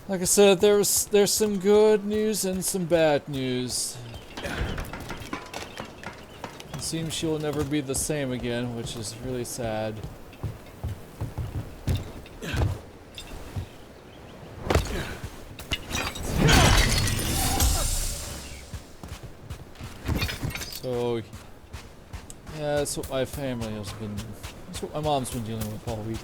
S1: like I said, there's some good news and some bad news. It seems she'll never be the same again, which is really sad. So, yeah, that's what my family has been, that's what my mom's been dealing with all week.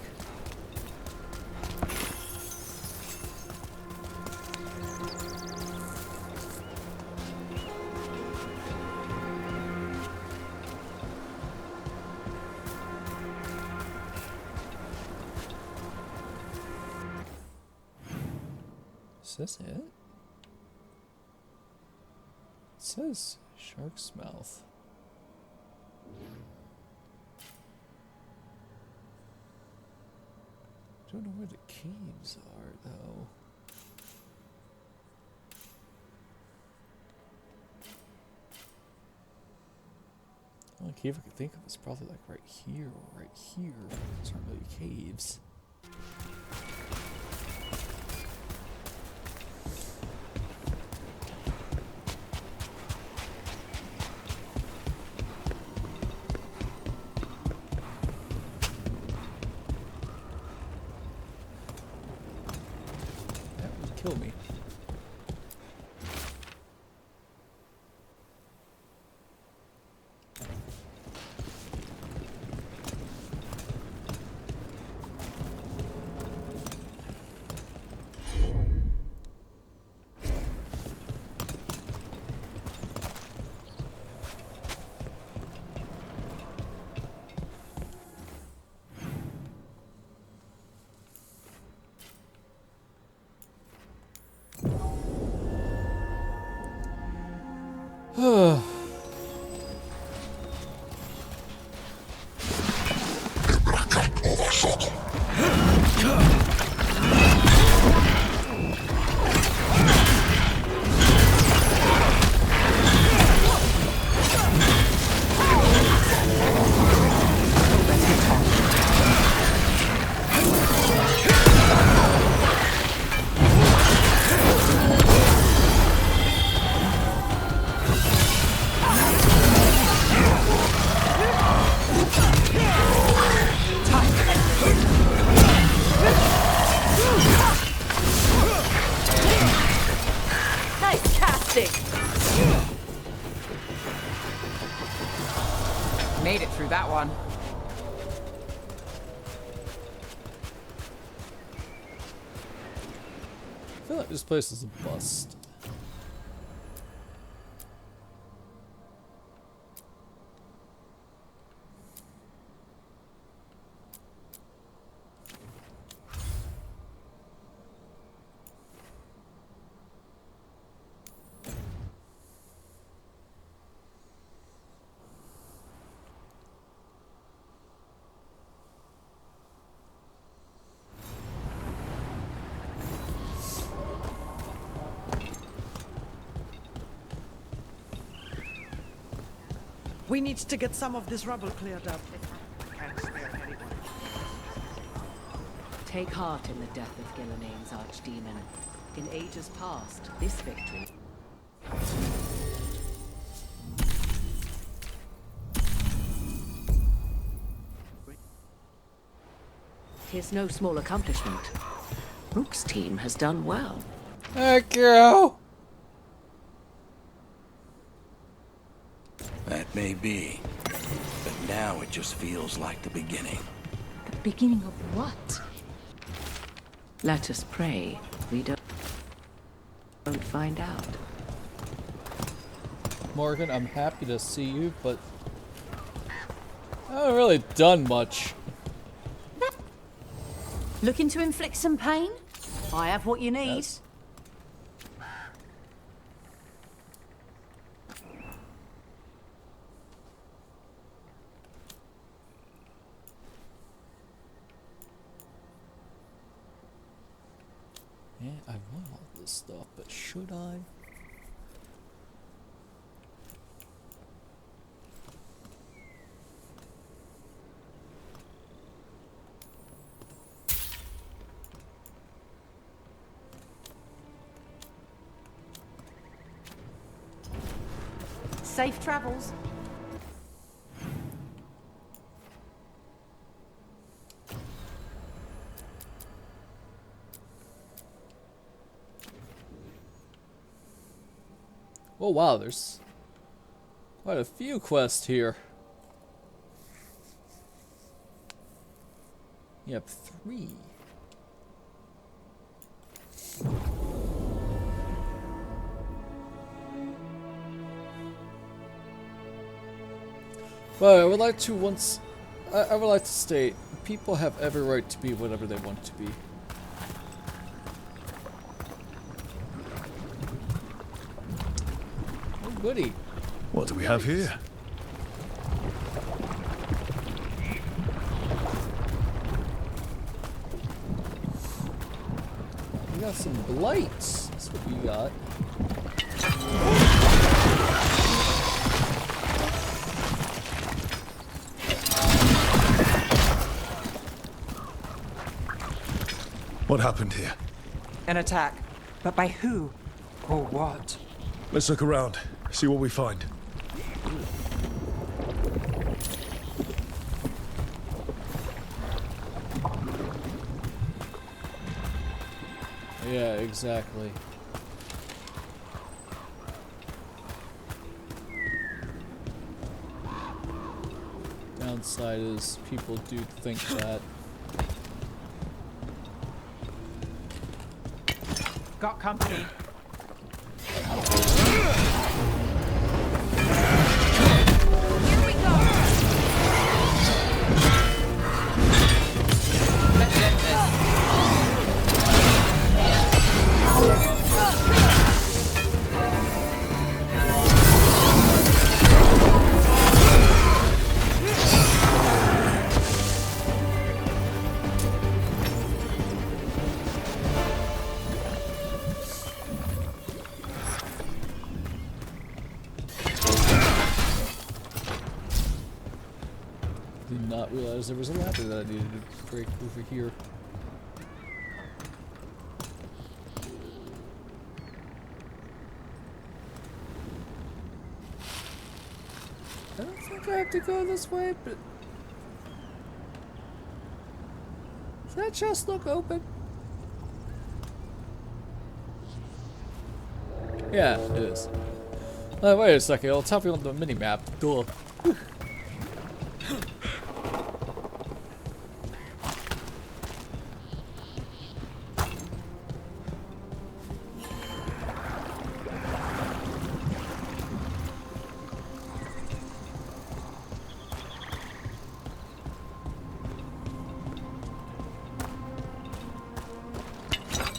S1: Is this it? It says Shark's Mouth. Don't know where the caves are, though. The only cave I could think of is probably like right here or right here. Those aren't really caves. Kill me.
S6: Made it through that one.
S1: I feel like this place is a bust.
S15: We need to get some of this rubble cleared up.
S7: Take heart in the death of Gilnean's archdemon. In ages past, this victory... Here's no small accomplishment. Rook's team has done well.
S1: Heck yeah!
S2: That may be. But now it just feels like the beginning.
S7: The beginning of what? Let us pray we don't find out.
S1: Morgan, I'm happy to see you, but I haven't really done much.
S8: Looking to inflict some pain? I have what you need.
S1: Yes. Yeah, I want all this stuff, but should I?
S8: Safe travels.
S1: Oh wow, there's quite a few quests here. You have 3. But I would like to I would like to state, people have every right to be whatever they want to be. Oh goody.
S11: What do we have here?
S1: We got some blights. That's what we got.
S11: What happened here?
S6: An attack. But by who? Or what?
S11: Let's look around, see what we find.
S1: Yeah, exactly. Downside is people do think that.
S6: Got company.
S1: Did not realize there was a ladder that I needed to break over here. I don't think I have to go this way, but does that chest look open? Yeah, it is. Wait a second, I'll tell you on the mini-map. Duh.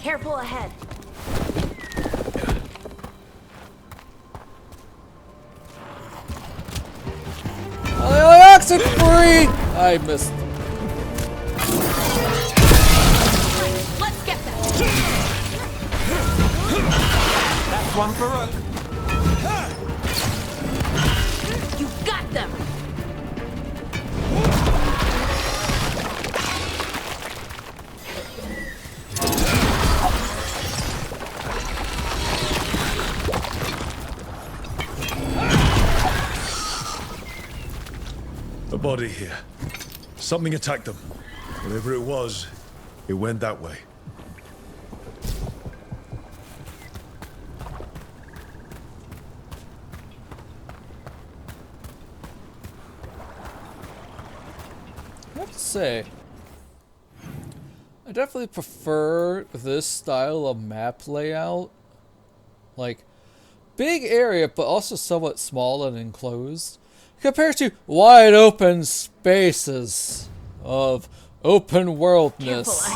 S8: Careful ahead.
S1: Exit free! I missed.
S8: Let's get them.
S6: That's one for Rook.
S8: You got them.
S11: body here. Something attacked them. Whatever it was, it went that way.
S1: I have to say, I definitely prefer this style of map layout. Like, big area, but also somewhat small and enclosed, compared to wide open spaces of open worldness.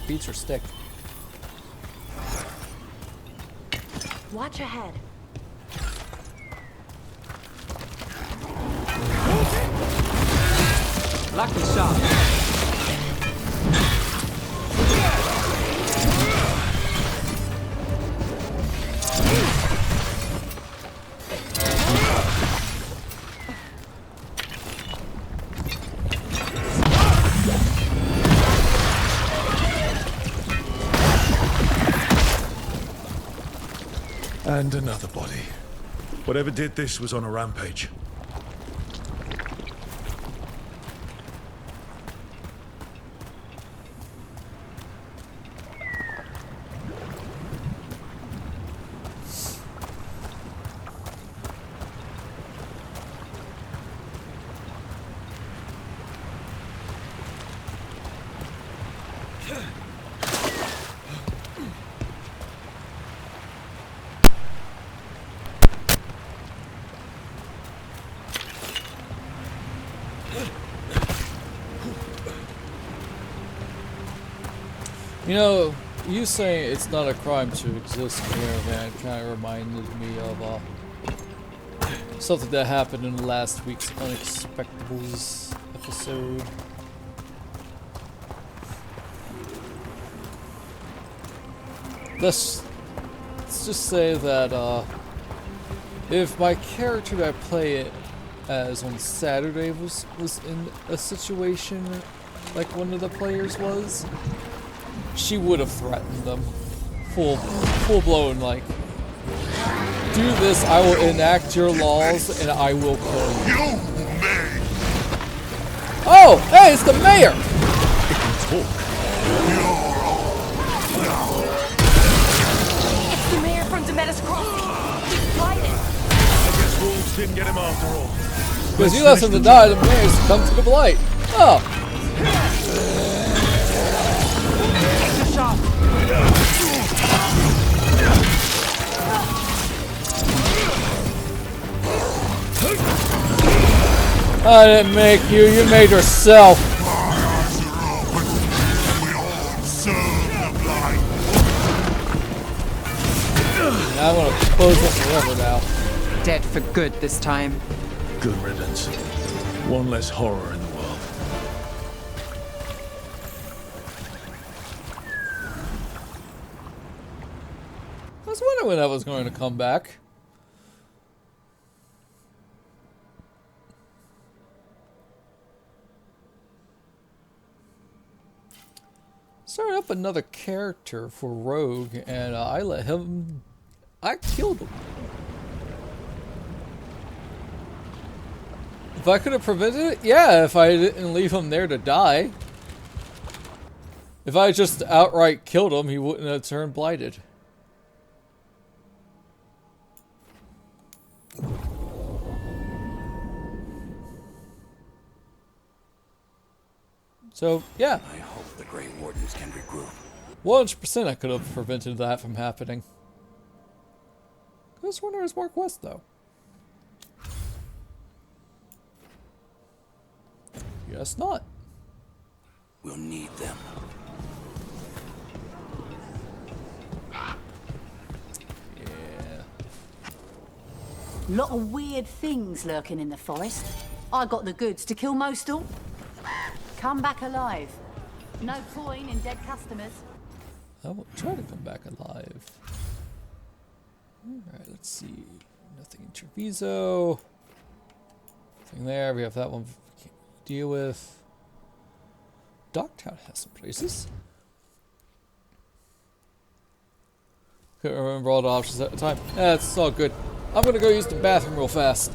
S1: Beats her stick.
S8: Watch ahead.
S6: Lucky shot.
S11: And another body. Whatever did this was on a rampage.
S1: You know, you saying it's not a crime to exist in Caravan kind of reminded me of something that happened in last week's Unexpectables episode. Let's just say that if my character that I play it as on Saturday was in a situation like one of the players was, she would have threatened them. Full blown, like, do this, I will enact your laws, and I will kill you. Oh, hey, it's the mayor!
S8: It's the mayor from Demetis Crossing.
S11: I guess wolves didn't get him after all.
S1: Because you left him to die, the mayor's come to the blight. Oh. I didn't make you, you made yourself. I'm gonna close this forever now.
S6: Dead for good this time.
S11: Good riddance. One less horror in the world.
S1: I was wondering when that was going to come back. Started up another character for Rogue, and I killed him. If I could have prevented it, yeah, if I didn't leave him there to die. If I just outright killed him, he wouldn't have turned blighted. So, yeah.
S2: I hope the Grey Wardens can regroup.
S1: 100% I could have prevented that from happening. This winner is Mark West, though. Guess not.
S2: We'll need them.
S1: Yeah.
S15: Lot of weird things lurking in the forest. I got the goods to kill most all. Come back alive. No point in dead customers.
S1: I will try to come back alive. Alright, let's see. Nothing in Treviso. Nothing there. We have that one we can't deal with. Dogtown has some places. Couldn't remember all the options at the time. Yeah, it's all good. I'm gonna go use the bathroom real fast.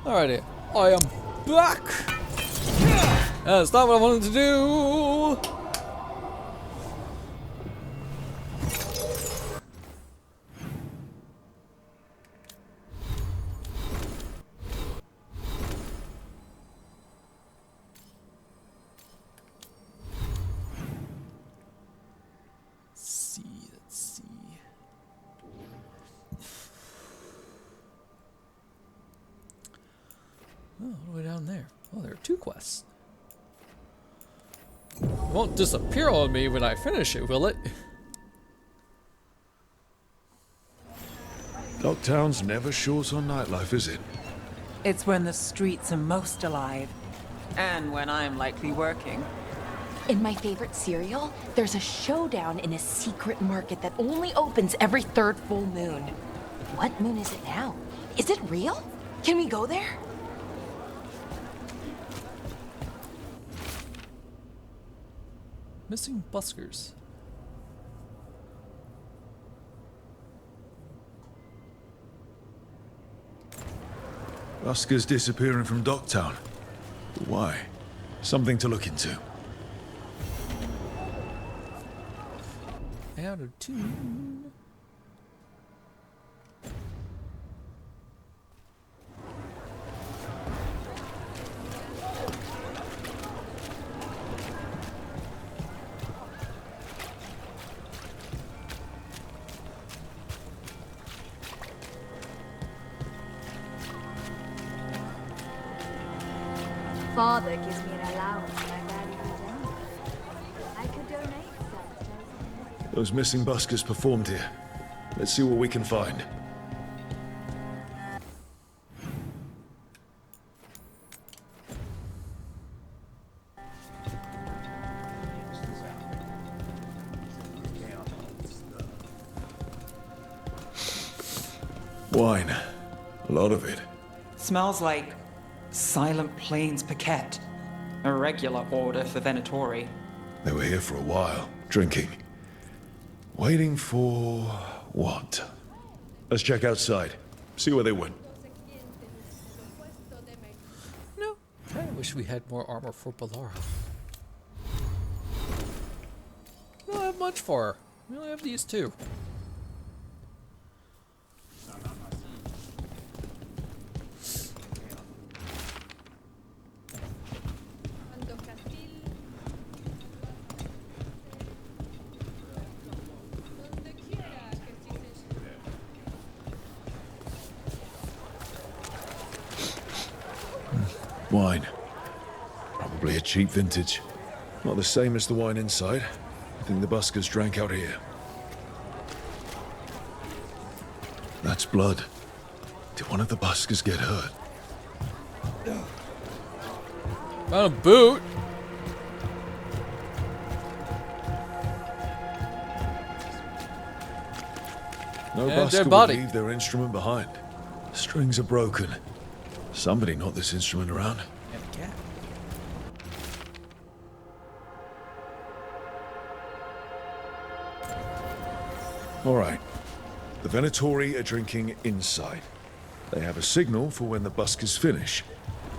S1: Alrighty, I am back! That's not what I wanted to do! Oh, all the way down there. Oh, there are 2 quests. It won't disappear on me when I finish it, will it?
S11: Dogtown's never short on nightlife, is it?
S6: It's when the streets are most alive. And when I'm likely working.
S16: In my favorite cereal, there's a showdown in a secret market that only opens every 3rd full moon. What moon is it now? Is it real? Can we go there?
S1: Missing buskers.
S11: Buskers disappearing from Dogtown. Why? Something to look into.
S1: Out of 2.
S17: Father gives me an allowance when I barely use anything. I could donate some.
S11: Those missing buskers performed here. Let's see what we can find. Wine. A lot of it.
S6: Smells like Silent Plains Paquette. A regular order for Venatori.
S11: They were here for a while, drinking. Waiting for what? Let's check outside. See where they went.
S1: No. I wish we had more armor for Balara. We don't have much for her. We only have these 2.
S11: Wine. Probably a cheap vintage. Not the same as the wine inside. I think the buskers drank out here. That's blood. Did one of the buskers get hurt?
S1: Found a boot.
S11: No
S1: And
S11: busker
S1: dead
S11: would
S1: body.
S11: leave their instrument behind. Strings are broken. Somebody knocked this instrument around.
S1: And a cat.
S11: All right. The Venatori are drinking inside. They have a signal for when the buskers finish.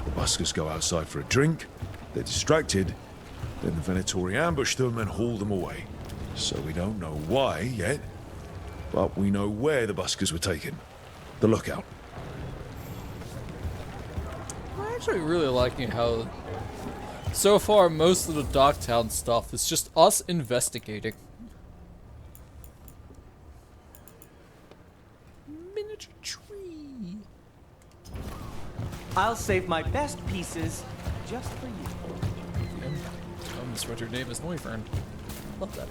S11: The buskers go outside for a drink. They're distracted. Then the Venatori ambush them and haul them away. So we don't know why yet, but we know where the buskers were taken. The lookout.
S1: I'm actually really liking how so far most of the Dogtown stuff is just us investigating. Miniature tree.
S18: I'll save my best pieces just for you.
S1: I misread your name as Noivern. Love that.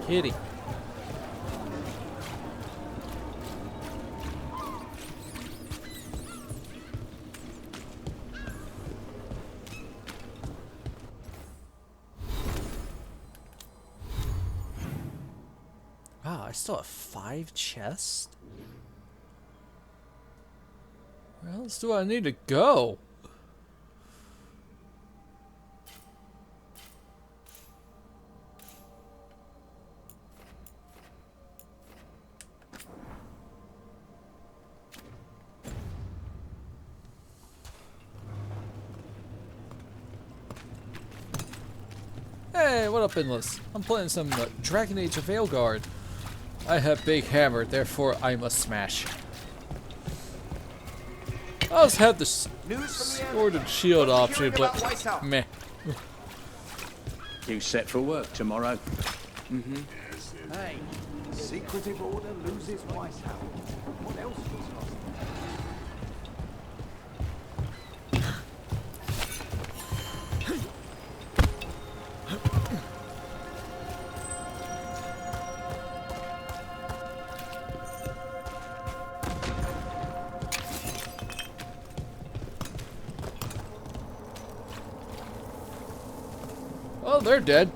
S1: Kitty. Wow, I still have 5 chests? Where else do I need to go? Hey, what up, Endless? I'm playing some Dragon Age of Veilguard. I have Big Hammer, therefore I must smash. I always had the sword and shield option, but meh.
S2: You set for work tomorrow?
S18: Mm-hmm. Hey, secretive order loses White House. What else was lost?
S1: Oh, they're dead.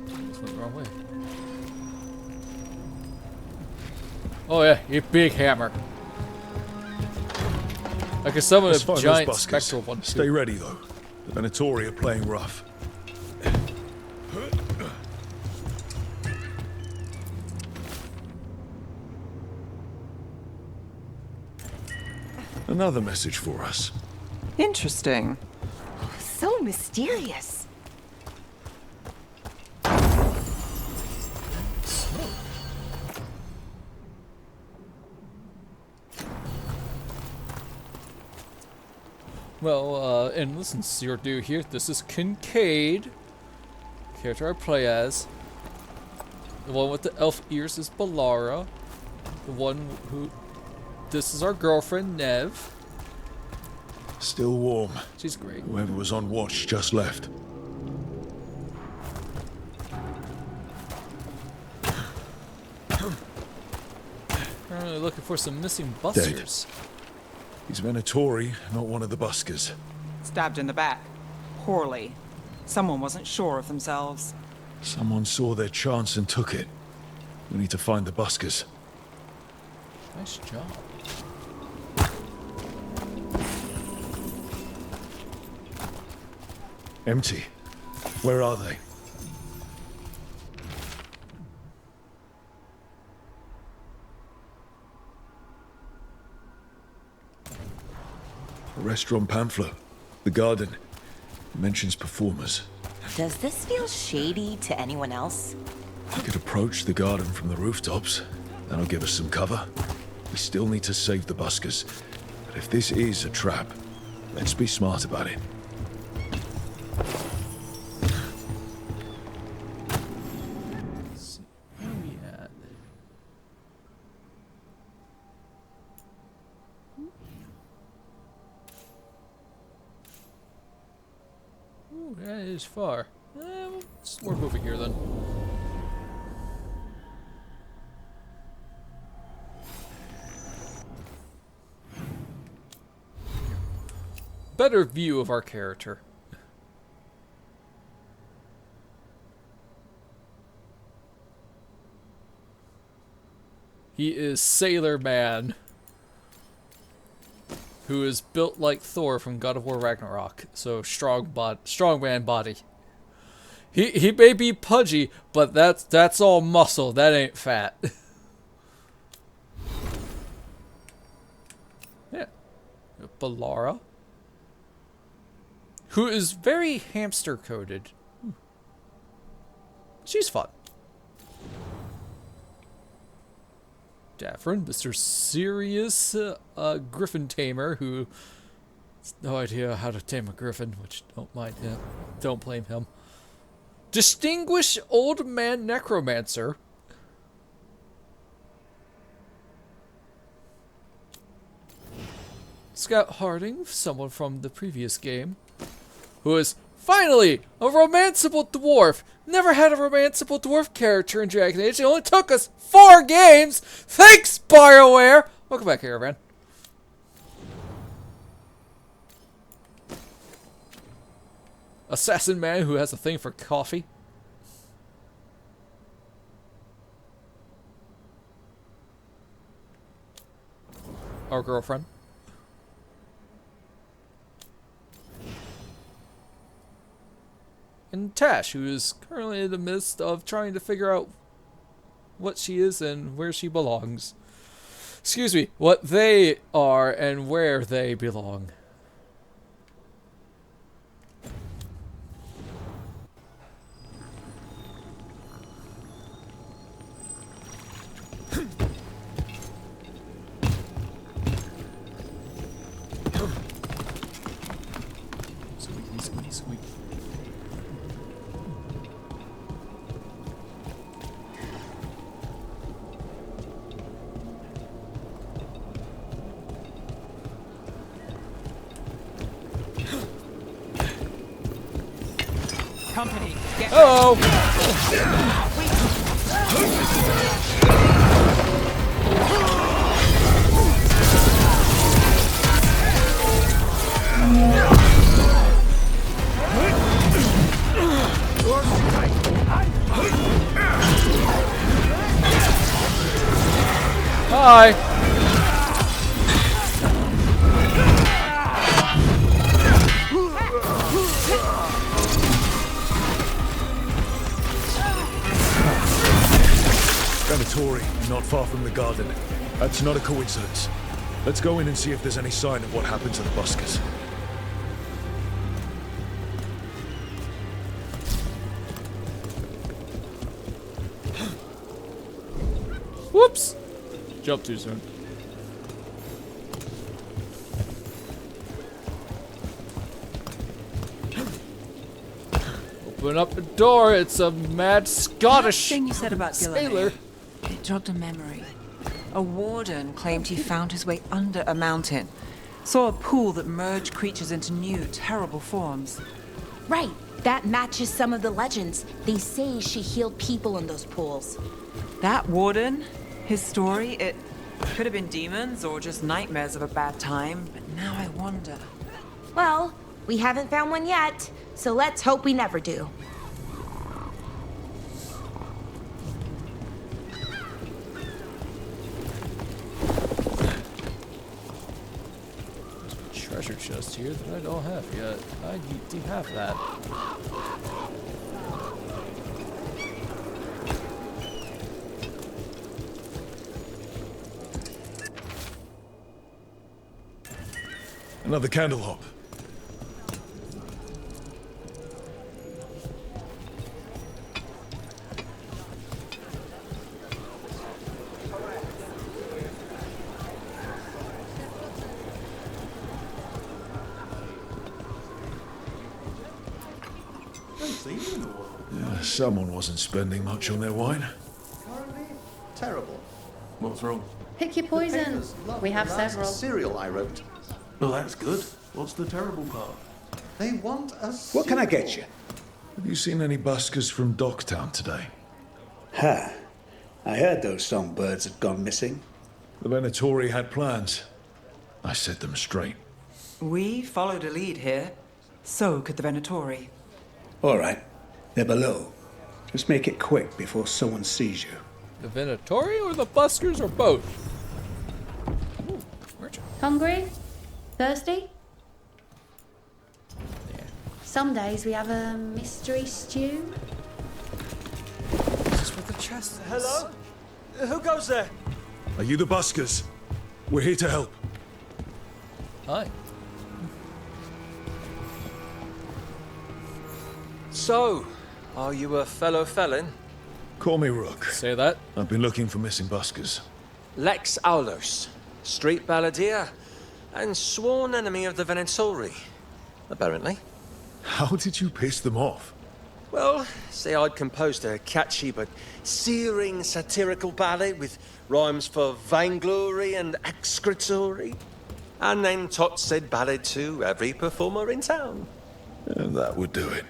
S1: This went the wrong way. Oh yeah, a big hammer. I can summon
S11: Let's
S1: a
S11: find those
S1: giant
S11: buskers.
S1: spectral one.
S11: Stay ready though. The Venatori are playing rough. Another message for us.
S6: Interesting.
S16: So mysterious.
S1: Well, and listen, Sir Do here. This is Kincaid. Character I play as. The one with the elf ears is Balara. The one who... This is our girlfriend, Nev.
S11: Still warm.
S1: She's great.
S11: Whoever was on watch just left.
S1: Currently looking for some missing buskers.
S11: He's Venatori, not one of the buskers.
S6: Stabbed in the back. Poorly. Someone wasn't sure of themselves.
S11: Someone saw their chance and took it. We need to find the buskers.
S1: Nice job.
S11: Empty. Where are they? A restaurant pamphlet. The garden. It mentions performers.
S16: Does this feel shady to anyone else?
S11: We could approach the garden from the rooftops. That'll give us some cover. We still need to save the buskers. But if this is a trap, let's be smart about it.
S1: Where are we at? Ooh, that is far. Let's work over here then. Better view of our character. He is Sailor Man, who is built like Thor from God of War Ragnarok. So strong man body. He may be pudgy, but that's all muscle. That ain't fat. Yeah, Balara, who is very hamster coded. She's fun. Daffrin, Mr. Serious Griffin Tamer, who has no idea how to tame a griffin, which don't mind him. Don't blame him. Distinguished Old Man Necromancer. Scout Harding, someone from the previous game, who is finally a romanceable dwarf. Never had a romanceable dwarf character in Dragon Age. It only took us 4 games. Thanks, BioWare. Welcome back, Caravan. Assassin man who has a thing for coffee. Our girlfriend. And Tash, who is currently in the midst of trying to figure out what she is and where she belongs. Excuse me, what they are and where they belong.
S6: Company, get
S1: Hello. Hi.
S11: Venatori, not far from the garden. That's not a coincidence. Let's go in and see if there's any sign of what happened to the buskers.
S1: Whoops. Jumped too soon. Open up the door. It's a mad Scottish
S6: That thing you said about
S1: sailor.
S6: Gillenay, it jogged a memory. A warden claimed he found his way under a mountain. Saw a pool that merged creatures into new, terrible forms.
S16: Right. That matches some of the legends. They say she healed people in those pools.
S6: That warden, his story, it could have been demons or just nightmares of a bad time, but now I wonder.
S16: Well, we haven't found one yet, so let's hope we never do.
S1: Treasure chest here that I don't have yet. I need to have that.
S11: Another candle hop. Yeah, someone wasn't spending much on their wine.
S18: Terrible.
S4: What's wrong?
S13: Pick your poison. We have several.
S18: Cereal I wrote.
S4: Well, that's good. What's the terrible part?
S18: They want us.
S19: What can I get you?
S11: Have you seen any buskers from Docktown today?
S19: Ha! I heard those songbirds had gone missing.
S11: The Venatori had plans. I set them straight.
S6: We followed a lead here. So could the Venatori.
S19: All right. They're below. Just make it quick before someone sees you.
S1: The Venatori or the buskers or both? Ooh,
S13: Hungry? Thirsty? Yeah. Some days we have a mystery stew.
S1: This is what the chest is.
S20: Hello? Who goes there?
S11: Are you the buskers? We're here to help.
S1: Hi.
S20: So, are you a fellow felon?
S11: Call me Rook.
S1: Say that.
S11: I've been looking for missing buskers.
S20: Lex Aulos, street balladeer, and sworn enemy of the Venatori, apparently.
S11: How did you piss them off?
S20: Well, say I'd composed a catchy but searing satirical ballad with rhymes for vainglory and excretory, and then taught said ballad to every performer in town.
S11: And that would do it.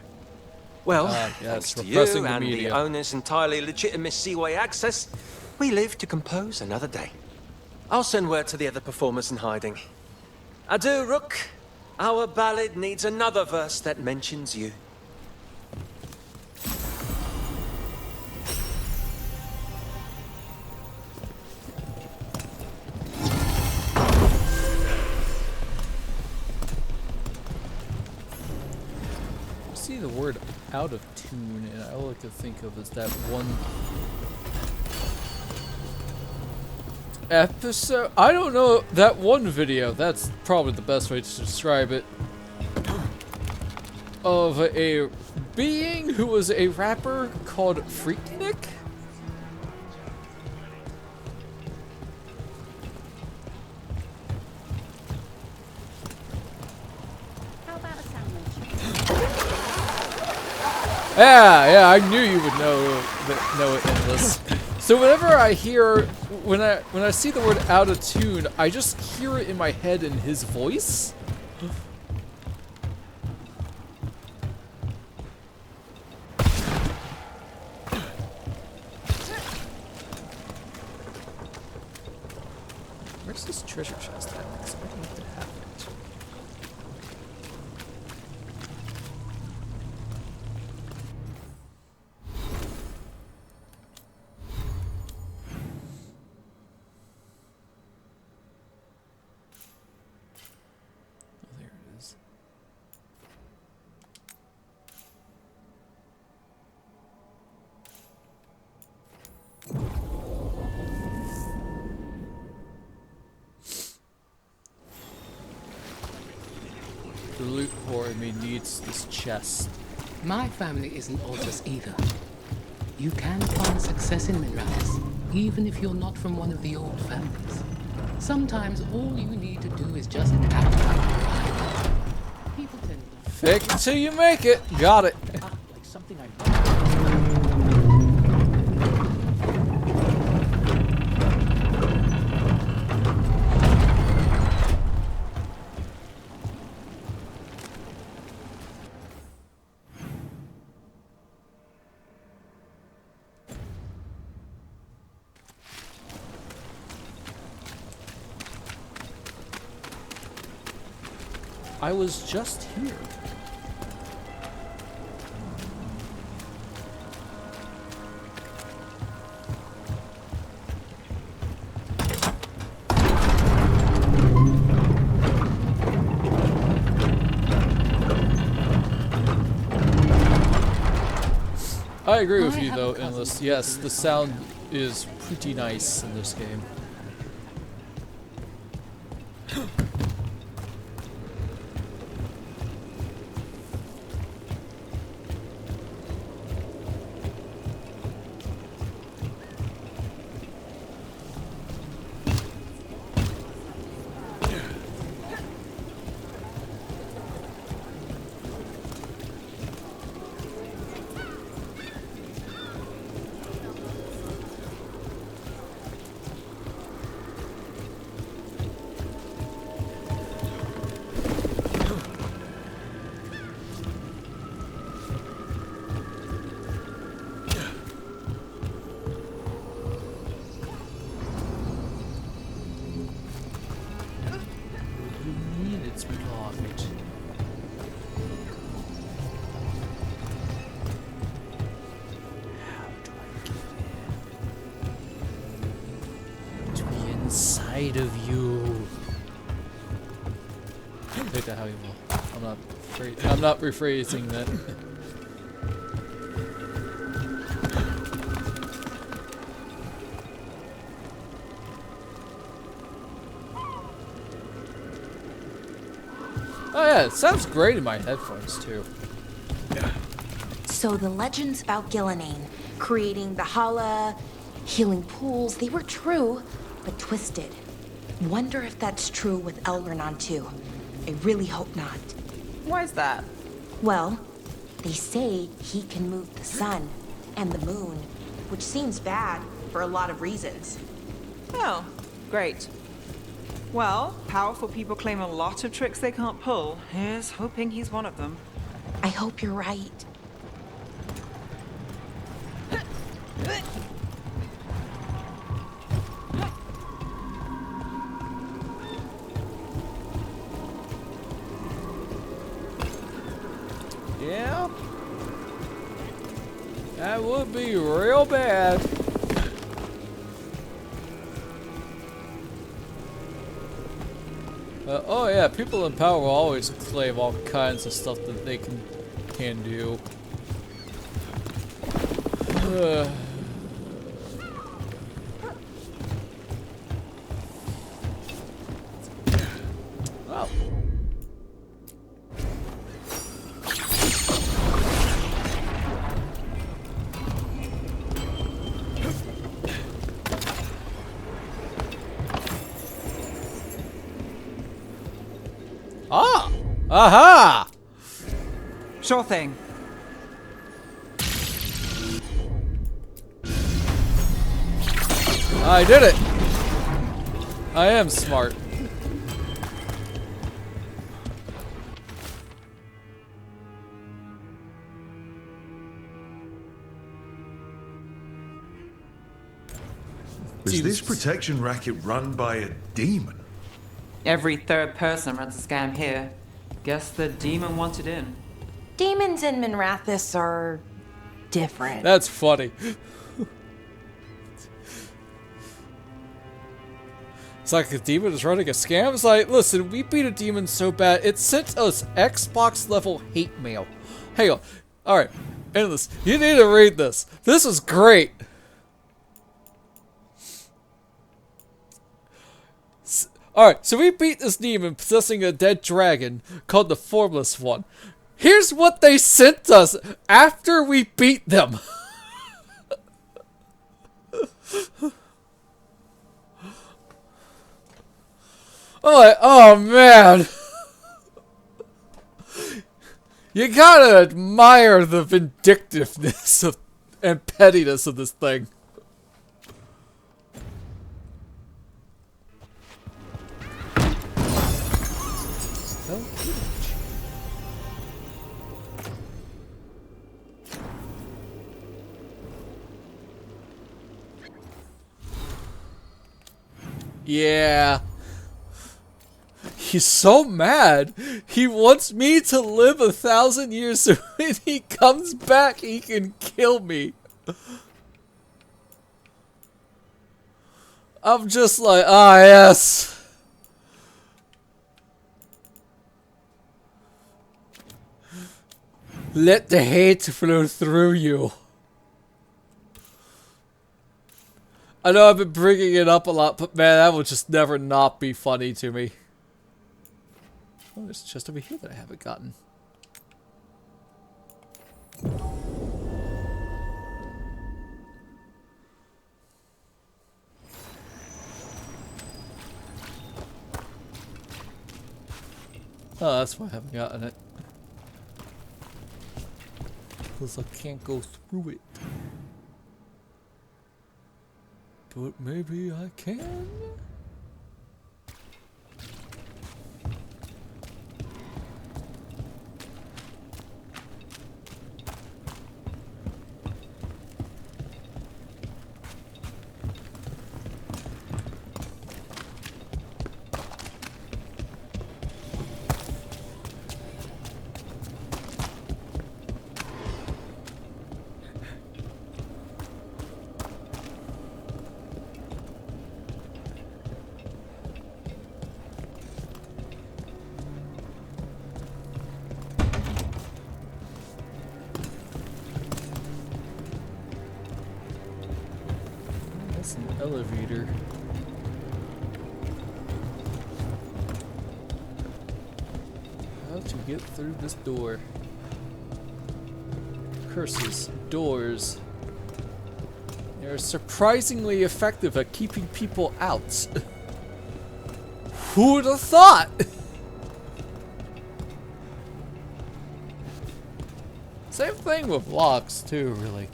S20: Well,
S1: yes,
S20: thanks to
S1: repressing
S20: you
S1: the
S20: and
S1: media.
S20: the owner's entirely legitimate seaway access, we live to compose another day. I'll send word to the other performers in hiding. Adieu, Rook. Our ballad needs another verse that mentions you.
S1: See the word out of tune, and I like to think of as that one episode. I don't know, that one video, that's probably the best way to describe it, of a being who was a rapper called Freaknik.
S13: How about a sandwich?
S1: Yeah, I knew you would know it in this. So whenever I hear, when I see the word out of tune, I just hear it in my head in his voice. Where's this treasure chest at? Because I need to have it. Oh, there it is. The loot whore in me needs this chest.
S21: My family isn't Altus either. You can find success in Minralis, even if you're not from one of the old families. Sometimes all you need to do is just act like you're right. People tend to...
S1: Fake it till you make it. Got it.
S5: Like something I...
S1: I was just here. I agree with you though, Endless. Yes, the sound is pretty nice in this game. It's blocked. How do I get in? To be inside of you. Take that how you will. I'm not rephrasing that. Oh yeah, it sounds great in my headphones too.
S16: So the legends about Gillinane, creating the Hala, healing pools, they were true, but twisted. Wonder if that's true with Elgernon too. I really hope not.
S6: Why is that?
S16: Well, they say he can move the sun and the moon, which seems bad for a lot of reasons.
S6: Oh, great. Well, powerful people claim a lot of tricks they can't pull. Here's hoping he's one of them.
S16: I hope you're right.
S1: Yeah? That would be real bad. Oh yeah, people in power will always claim all kinds of stuff that they can do. Well. Ah! Aha!
S6: Sure thing.
S1: I did it! I am smart.
S11: Is this protection racket run by a demon?
S6: Every third person runs a scam here. Guess the demon wanted in.
S16: Demons in Minrathous are different.
S1: That's funny. It's like the demon is running a scam. It's like, listen, we beat a demon so bad, it sent us Xbox level hate mail. Hang on. Alright, end this. You need to read this. This is great. Alright, so we beat this demon possessing a dead dragon called the Formless One. Here's what they sent us after we beat them. I'm like, oh man. You gotta admire the vindictiveness and pettiness of this thing. Yeah. He's so mad. He wants me to live 1,000 years so when he comes back he can kill me. I'm just like, ah, yes. Let the hate flow through you. I know I've been bringing it up a lot, but man, that would just never not be funny to me. Oh, there's a chest over here that I haven't gotten. Oh, that's why I haven't gotten it. Because I can't go through it. But maybe I can? That's an elevator. How to get through this door? Curses, doors. They're surprisingly effective at keeping people out. Who would have thought? Same thing with locks too, really.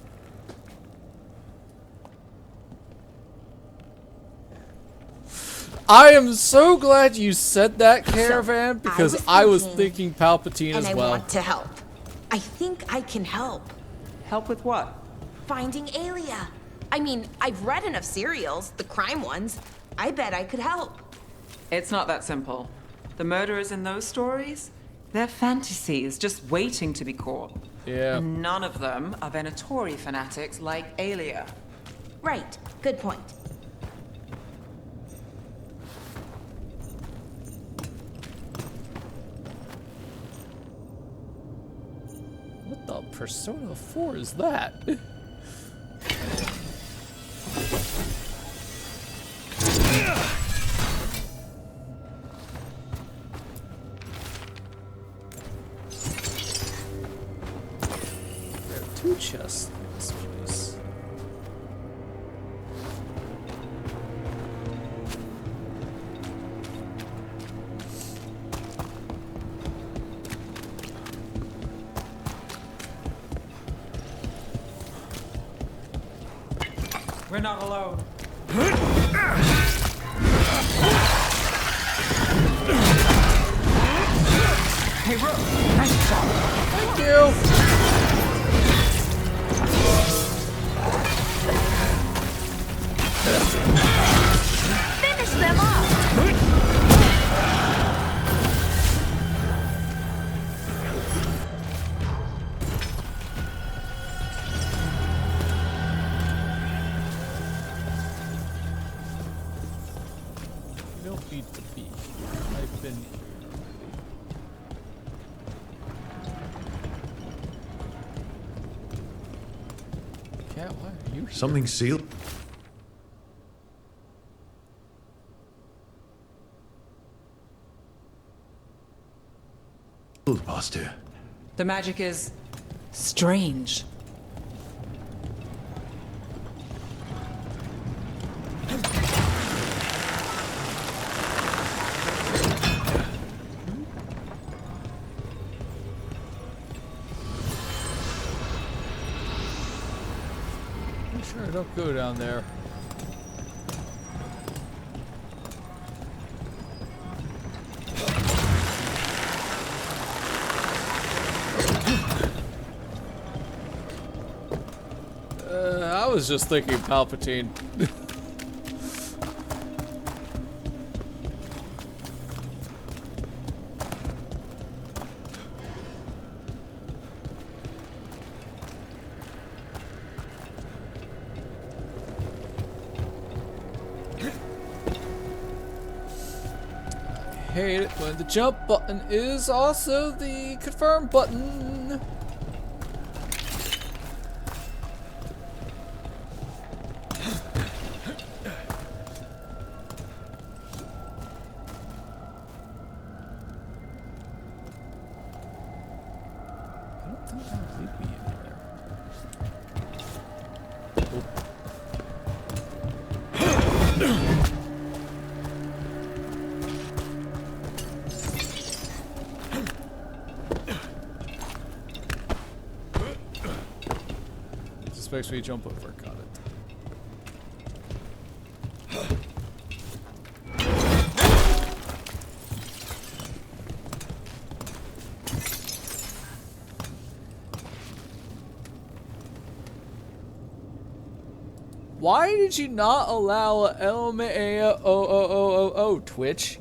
S1: I am so glad you said that, Caravan, because I was thinking Palpatine as well.
S16: And I want to help. I think I can help.
S6: Help with what?
S16: Finding Aelia. I mean, I've read enough serials, the crime ones. I bet I could help.
S6: It's not that simple. The murderers in those stories, they're fantasies just waiting to be caught.
S1: Yeah.
S6: And none of them are Venatori fanatics like Aelia.
S16: Right. Good point.
S1: What the Persona 4 is that? There are two chests in this place.
S6: We're not alone. Hey, Rook, nice job.
S1: Thank you. need to be. I've been... Cat, why are you here?
S11: Something sealed? Past here.
S6: The magic is strange.
S1: Sure, don't go down there. I was just thinking Palpatine. I hate it when the jump button is also the confirm button. Just makes me jump over. Got it. Why did you not allow LMAO Twitch?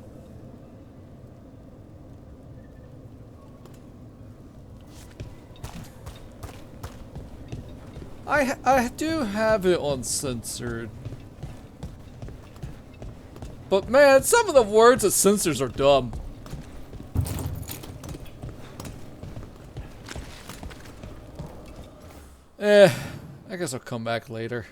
S1: I do have it uncensored. But man, some of the words it censors are dumb. I guess I'll come back later.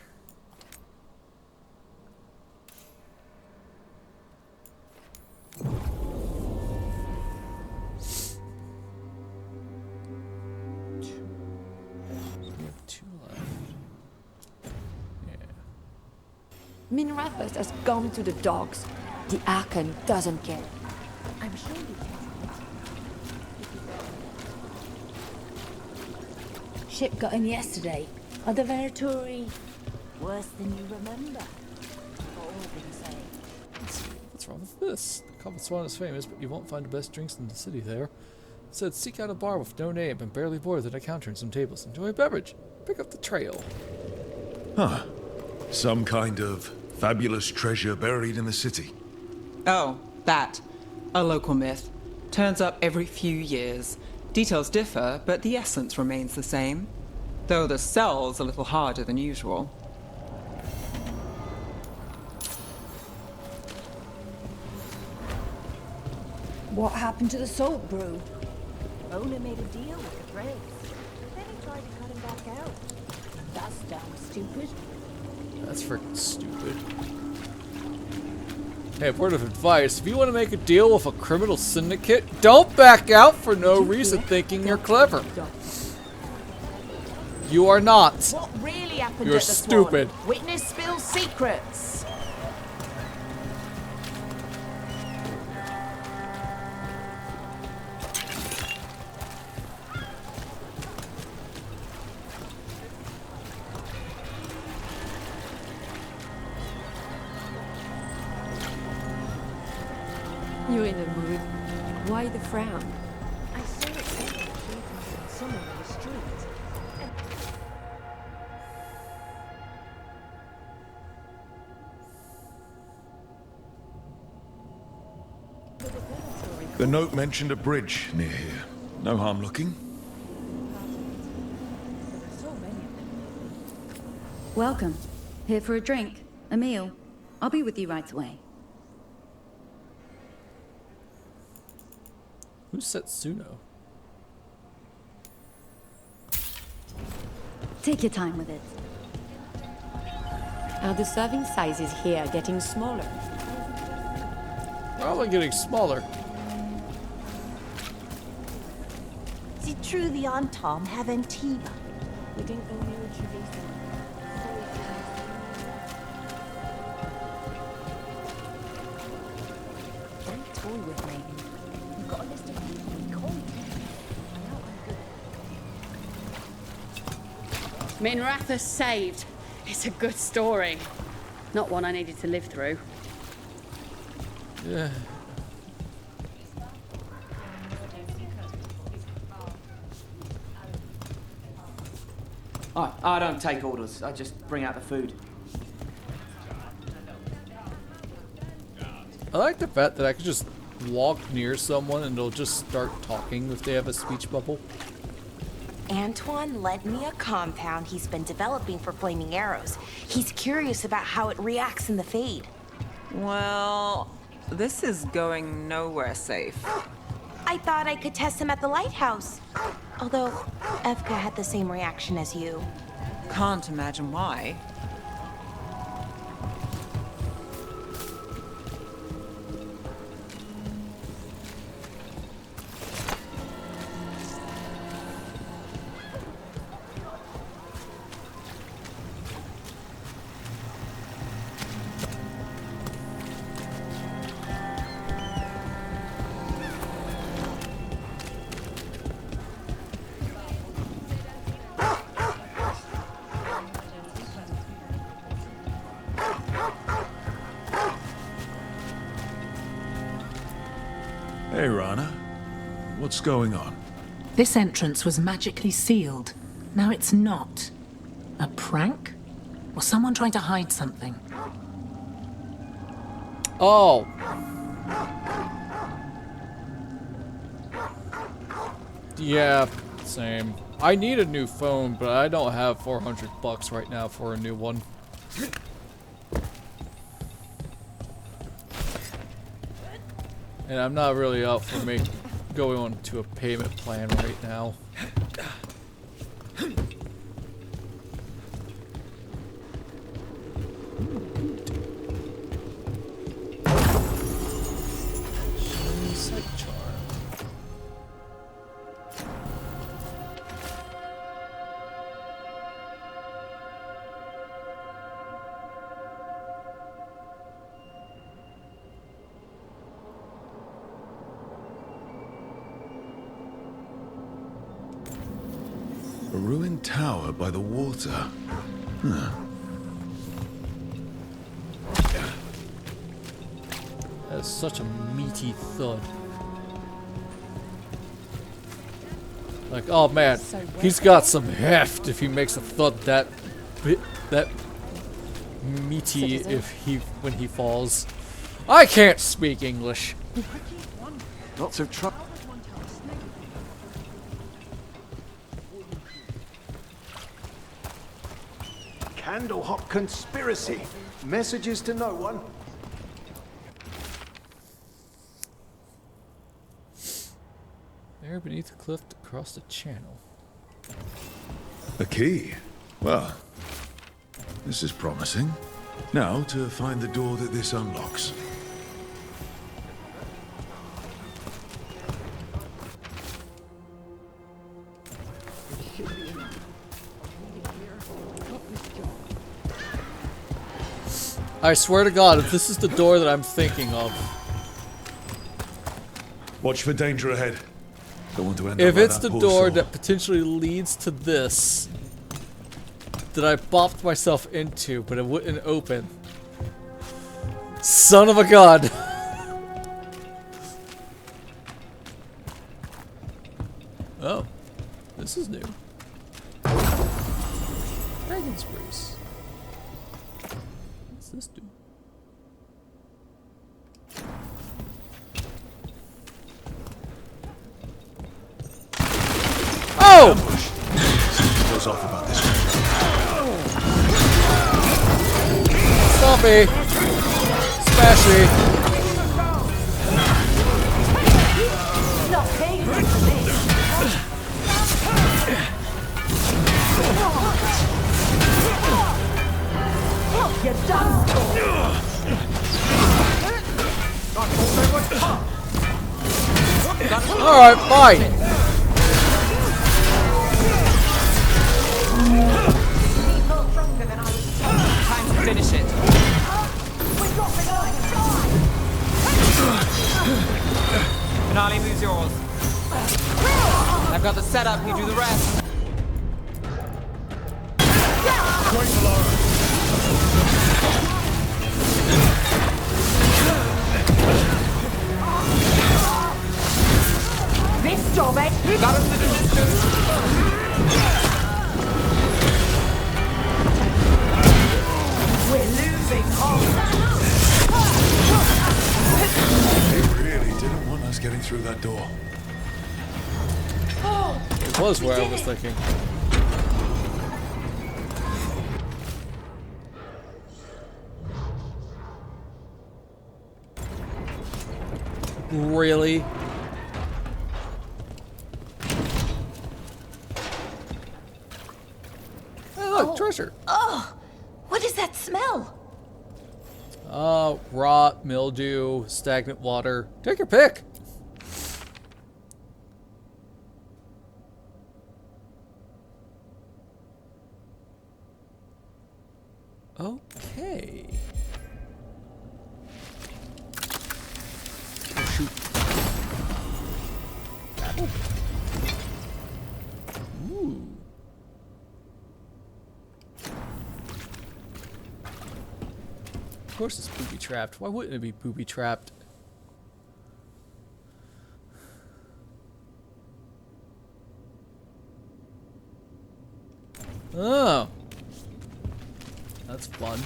S9: Minrathos has gone to the dogs. The Archon doesn't care. I'm sure he cares. Ship got in yesterday. Are the Venatori worse than you remember? All been saying.
S1: What's wrong with this? The Common Swan is famous, but you won't find the best drinks in the city there. It said seek out a bar with no name and barely more than a counter and some tables. Enjoy a beverage. Pick up the trail.
S11: Huh. Some kind of fabulous treasure buried in the city.
S6: Oh, that. A local myth. Turns up every few years. Details differ, but the essence remains the same. Though the sell's a little harder than usual.
S9: What happened to the salt brew? Owner made a deal with the Braves. Then he tried to cut him back out. That's damn stupid.
S1: That's freaking stupid. Hey, word of advice, if you want to make a deal with a criminal syndicate, don't back out for no reason thinking you're clever. You are not.
S9: What really happened
S1: You're
S9: at the
S1: stupid.
S9: Swan? Witness spills secrets.
S22: You're in a mood. Why the frown?
S9: I saw it somewhere on the street.
S11: The note mentioned a bridge near here. No harm looking.
S13: Welcome. Here for a drink? A meal? I'll be with you right away.
S1: Who's Setsuno?
S9: Take your time with it.
S22: Are the serving sizes here getting smaller?
S1: Probably getting smaller.
S15: Is it true the Antom have Antiva?
S22: We didn't go near Trevisa.
S15: Don't toy with me. You've got a list of people we call.
S10: Minratha saved. It's a good story. Not one I needed to live through.
S1: Yeah.
S12: I don't take orders. I just bring out the food.
S1: I like the fact that I could just walk near someone and they'll just start talking if they have a speech bubble.
S16: Antoine lent me a compound he's been developing for flaming arrows. He's curious about how it reacts in the Fade.
S6: Well, this is going nowhere safe.
S16: I thought I could test him at the lighthouse. Although, Evka had the same reaction as you.
S6: Can't imagine why.
S11: Hey, Rana. What's going on?
S23: This entrance was magically sealed. Now it's not. A prank? Or someone trying to hide something?
S1: Oh. Yeah, same. I need a new phone, but I don't have $400 right now for a new one. And I'm not really up for going on to a payment plan right now. Sight charm.
S11: A ruined tower by the water. Huh.
S1: That's such a meaty thud. Like, oh man, he's got some heft if he makes a thud that meaty when he falls. I can't speak English.
S18: Lots of trouble. Candlehop conspiracy. Messages to no one.
S1: There beneath the cliff across the channel.
S11: A key. Well, this is promising. Now to find the door that this unlocks.
S1: I swear to God, if this is the door that I'm thinking of.
S11: Watch for danger ahead. Don't want to end
S1: If
S11: up like
S1: it's
S11: that
S1: the
S11: poor
S1: door
S11: soul.
S1: that potentially leads to this, that I bopped myself into, but it wouldn't open. Son of a god. Oh, this is new. Dragon's Brace. What's this do? Oh!
S11: Goes off about this.
S1: Stumpy! Smashy!
S15: Nothing.
S1: Alright, fine.
S6: Time to finish it. Finale moves yours. I've got the setup, you do the rest.
S17: This job, eh?
S6: Got us to the distance.
S17: We're losing.
S11: They really didn't want us getting through that door.
S1: It was where I was thinking. Really? Hey, look, treasure.
S16: Oh, what is that smell?
S1: Rot, mildew, stagnant water. Take your pick. Okay. Oh, shoot. Apple. Ooh. Of course it's booby trapped. Why wouldn't it be booby trapped? Oh. That's fun.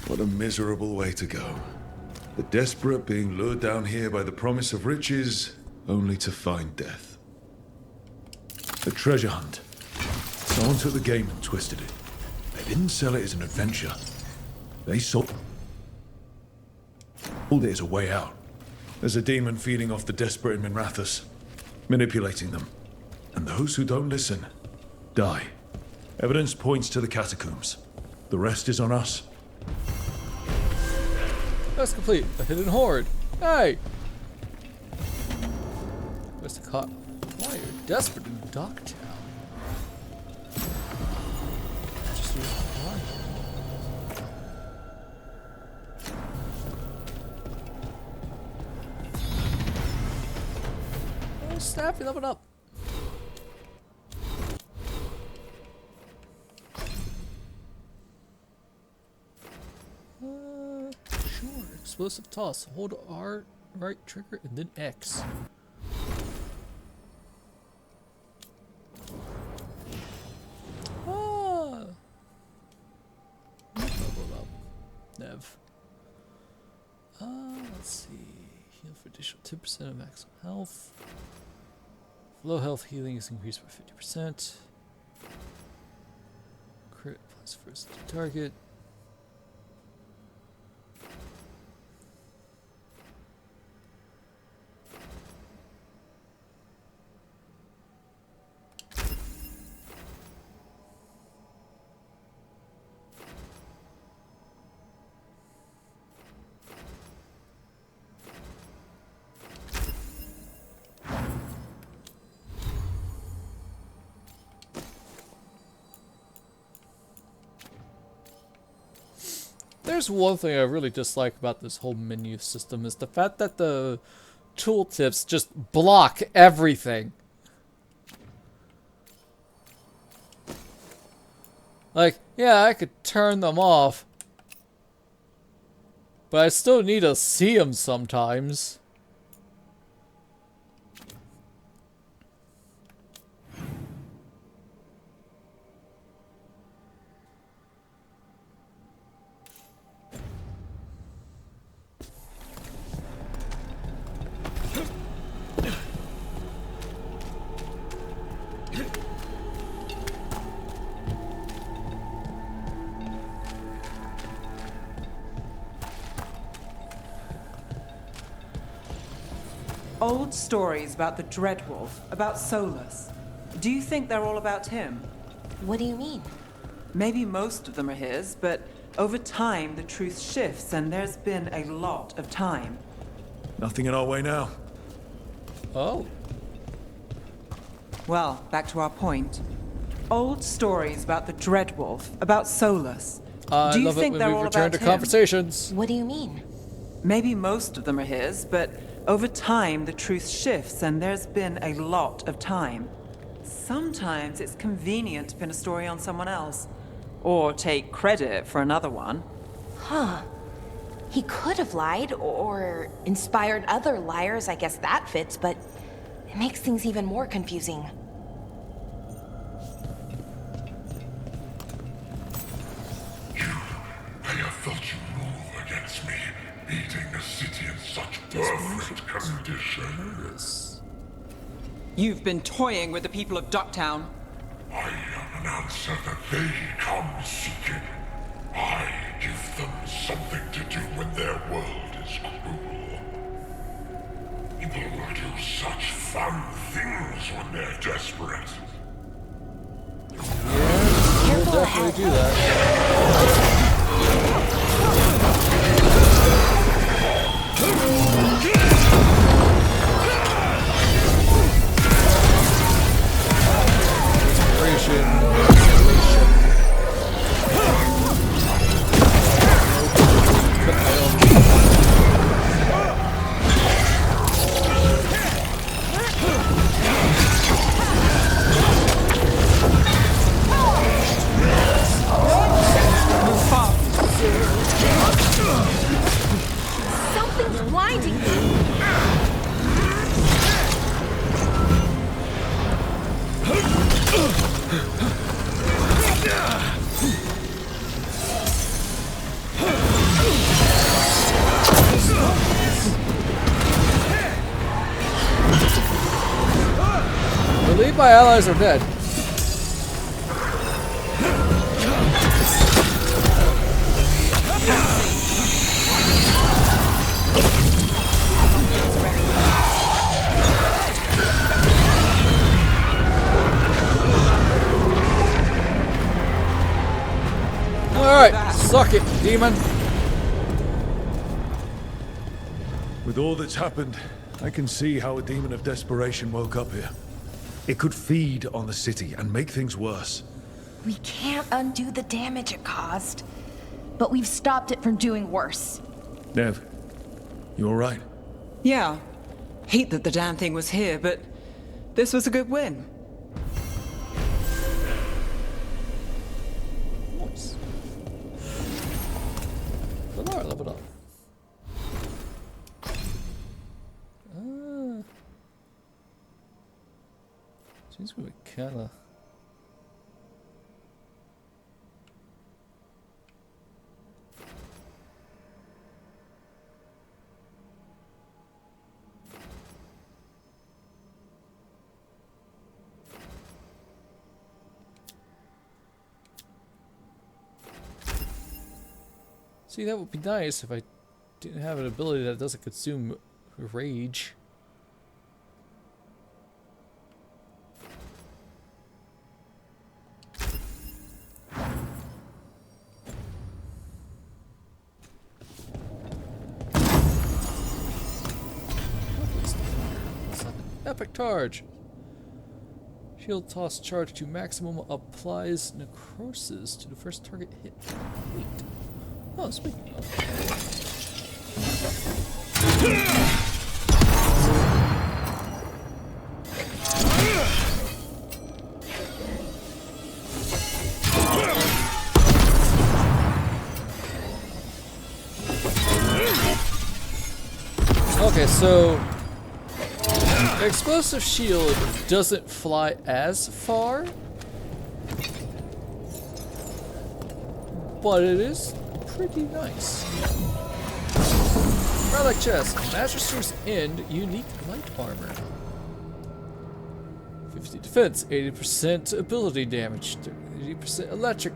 S11: What a miserable way to go. The desperate being lured down here by the promise of riches, only to find death. A treasure hunt. Someone took the game and twisted it. They didn't sell it as an adventure. They sold it as a way out. As a demon feeding off the desperate in Minrathous, manipulating them. And those who don't listen, die. Evidence points to the catacombs. The rest is on us.
S1: Quest complete. A hidden horde. Hey! Quest caught. Why you're desperate in Docktown? Just why? Oh, snap! You leveled up. Sure. Explosive toss. Hold R, right trigger, and then X. Ah. Level up. Nev. Let's see. Heal for additional 10% of maximum health. Low health healing is increased by 50%. Crit plus first target. There's one thing I really dislike about this whole menu system is the fact that the tooltips just block everything. Like, yeah, I could turn them off, but I still need to see them sometimes.
S6: Old stories about the Dreadwolf, about Solus. Do you think they're all about him?
S16: What do you mean?
S6: Maybe most of them are his, but Over time, the truth shifts, and there's been a lot of time.
S11: Nothing in our way now.
S1: Oh.
S6: Well, back to our point. Old stories about the Dreadwolf, about Solus.
S1: I
S6: Do you
S1: love
S6: think
S1: it
S6: they're
S1: when we
S6: all
S1: return
S6: about
S1: to
S6: him?
S1: conversations.
S16: What do you mean?
S6: Maybe most of them are his, but over time the truth shifts, and there's been a lot of time. Sometimes it's convenient to pin a story on someone else, or take credit for another one.
S16: Huh. He could have lied, or inspired other liars, I guess that fits, but it makes things even more confusing.
S3: I have felt you move against me, beating the city in such perfect condition.
S6: You've been toying with the people of Ducktown.
S3: I am an answer that they come seeking. I give them something to do when their world is cruel. People do such fun things when they're desperate.
S1: Yeah, we'll definitely do that.
S16: Something's blinding me.
S1: I believe my allies are dead. Alright, suck it, demon.
S11: With all that's happened, I can see how a demon of desperation woke up here. It could feed on the city and make things worse.
S16: We can't undo the damage it caused, but we've stopped it from doing worse.
S11: Nev, you alright?
S6: Yeah. Hate that the damn thing was here, but this was a good win.
S1: Nice. Alright, level up. Seems we kinda. See, that would be nice if I didn't have an ability that doesn't consume rage. Epic charge. Shield toss charge to maximum applies necrosis to the first target hit. Wait. Oh, sweet. Okay, so explosive shield doesn't fly as far, but it is pretty nice. Relic chest, Magister's End, unique light armor. 50 defense, 80% ability damage, 80% electric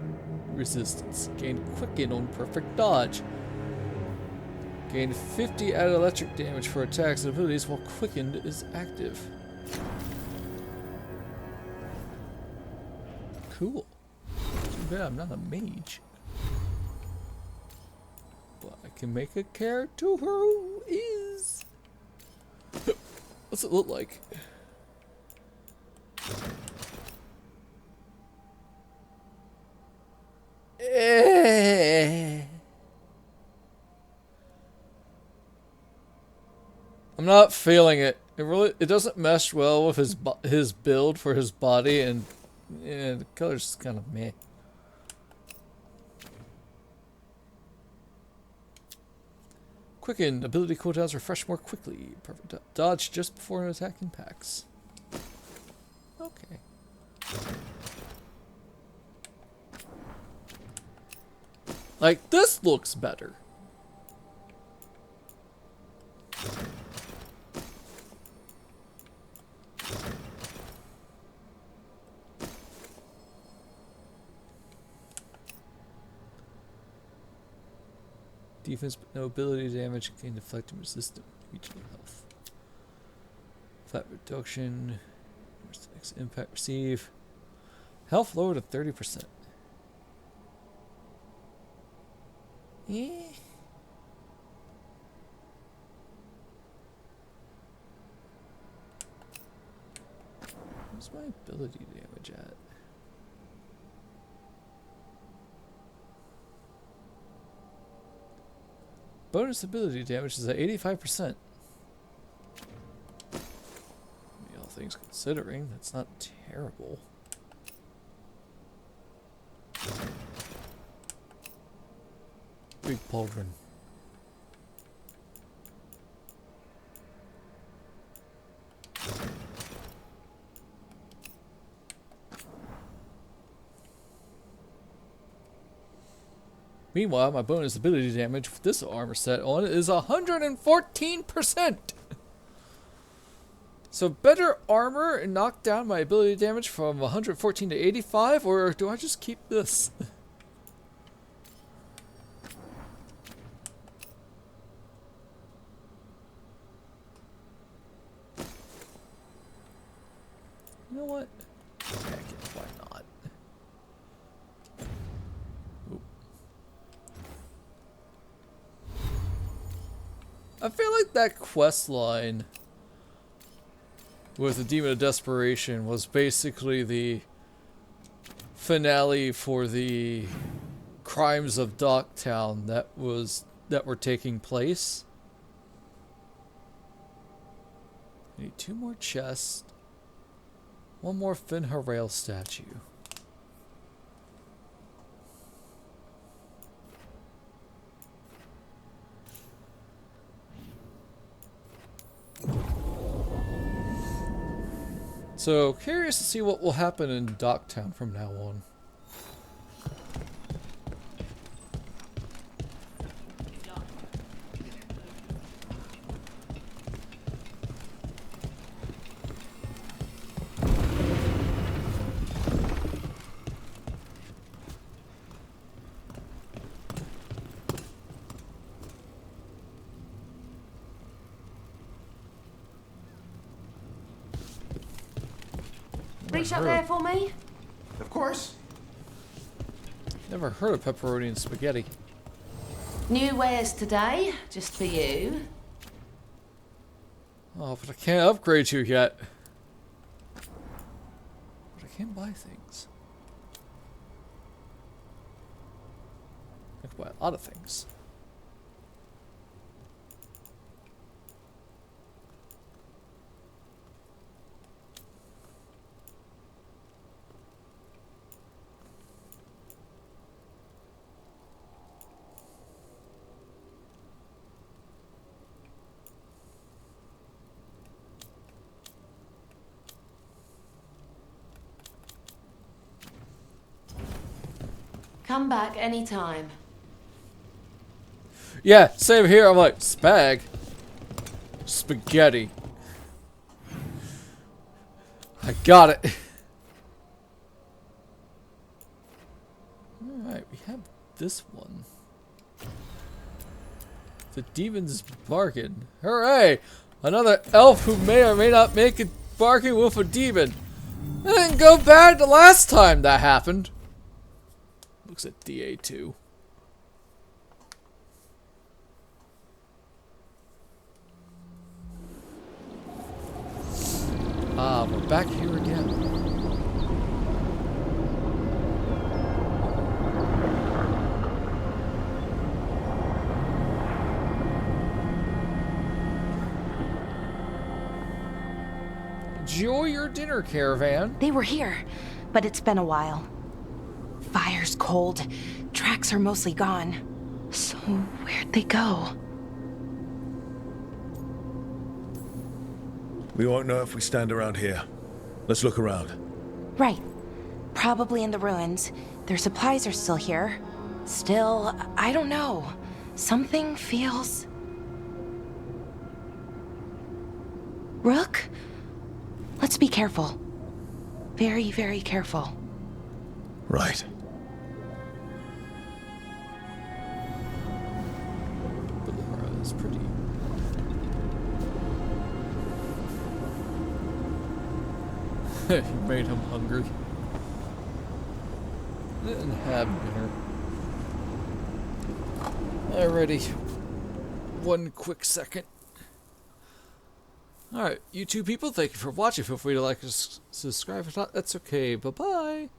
S1: resistance, gain quicken on perfect dodge. Gain 50 added electric damage for attacks and abilities while quickened is active. Cool. Too bad I'm not a mage. But I can make a character who is. What's it look like? I'm not feeling it. It doesn't mesh well with his build for his body, and yeah, the color's just kind of meh. Quicken ability cooldowns refresh more quickly. Perfect dodge just before an attack impacts. Okay. Like, this looks better. Defense, but no ability damage, can deflect and resist regional health. Flat reduction. Where's the next impact? Receive. Health lower to 30%. Yeah. Where's my ability damage at? Bonus ability damage is at 85%. All things considering, that's not terrible. Big pauldron. Meanwhile, my bonus ability damage with this armor set on is 114%. So better armor and knock down my ability damage from 114 to 85, or do I just keep this? You know what? Heck it, why not? Oop. I feel like that quest line with the Demon of Desperation was basically the finale for the crimes of Docktown that were taking place. I need 2 more chests. 1 more Finn Harel statue. So, curious to see what will happen in Docktown from now on.
S13: Reach up there for me?
S18: Of course.
S1: Never heard of pepperoni and spaghetti.
S13: New wares today, just for you.
S1: Oh, but I can't upgrade you yet. But I can buy things. I can buy a lot of things.
S13: Come back anytime.
S1: Yeah, same here. I'm like, spaghetti. I got it. Alright, we have this one. The Demon's Bargain. Hooray! Another elf who may or may not make a bargain with a demon. It didn't go bad the last time that happened. Looks at DA2. Ah, we're back here again. Enjoy your dinner, caravan.
S16: They were here, but it's been a while. Fire's cold. Tracks are mostly gone. So where'd they go?
S11: We won't know if we stand around here. Let's look around.
S16: Right. Probably in the ruins. Their supplies are still here. Still, I don't know. Something feels... Rook? Let's be careful. Very, very careful.
S11: Right.
S1: Ballora is pretty. You made him hungry. Didn't have dinner. Alrighty. One quick second. Alright, you two people, thank you for watching. Feel free to like and subscribe. If not, that's okay. Bye-bye.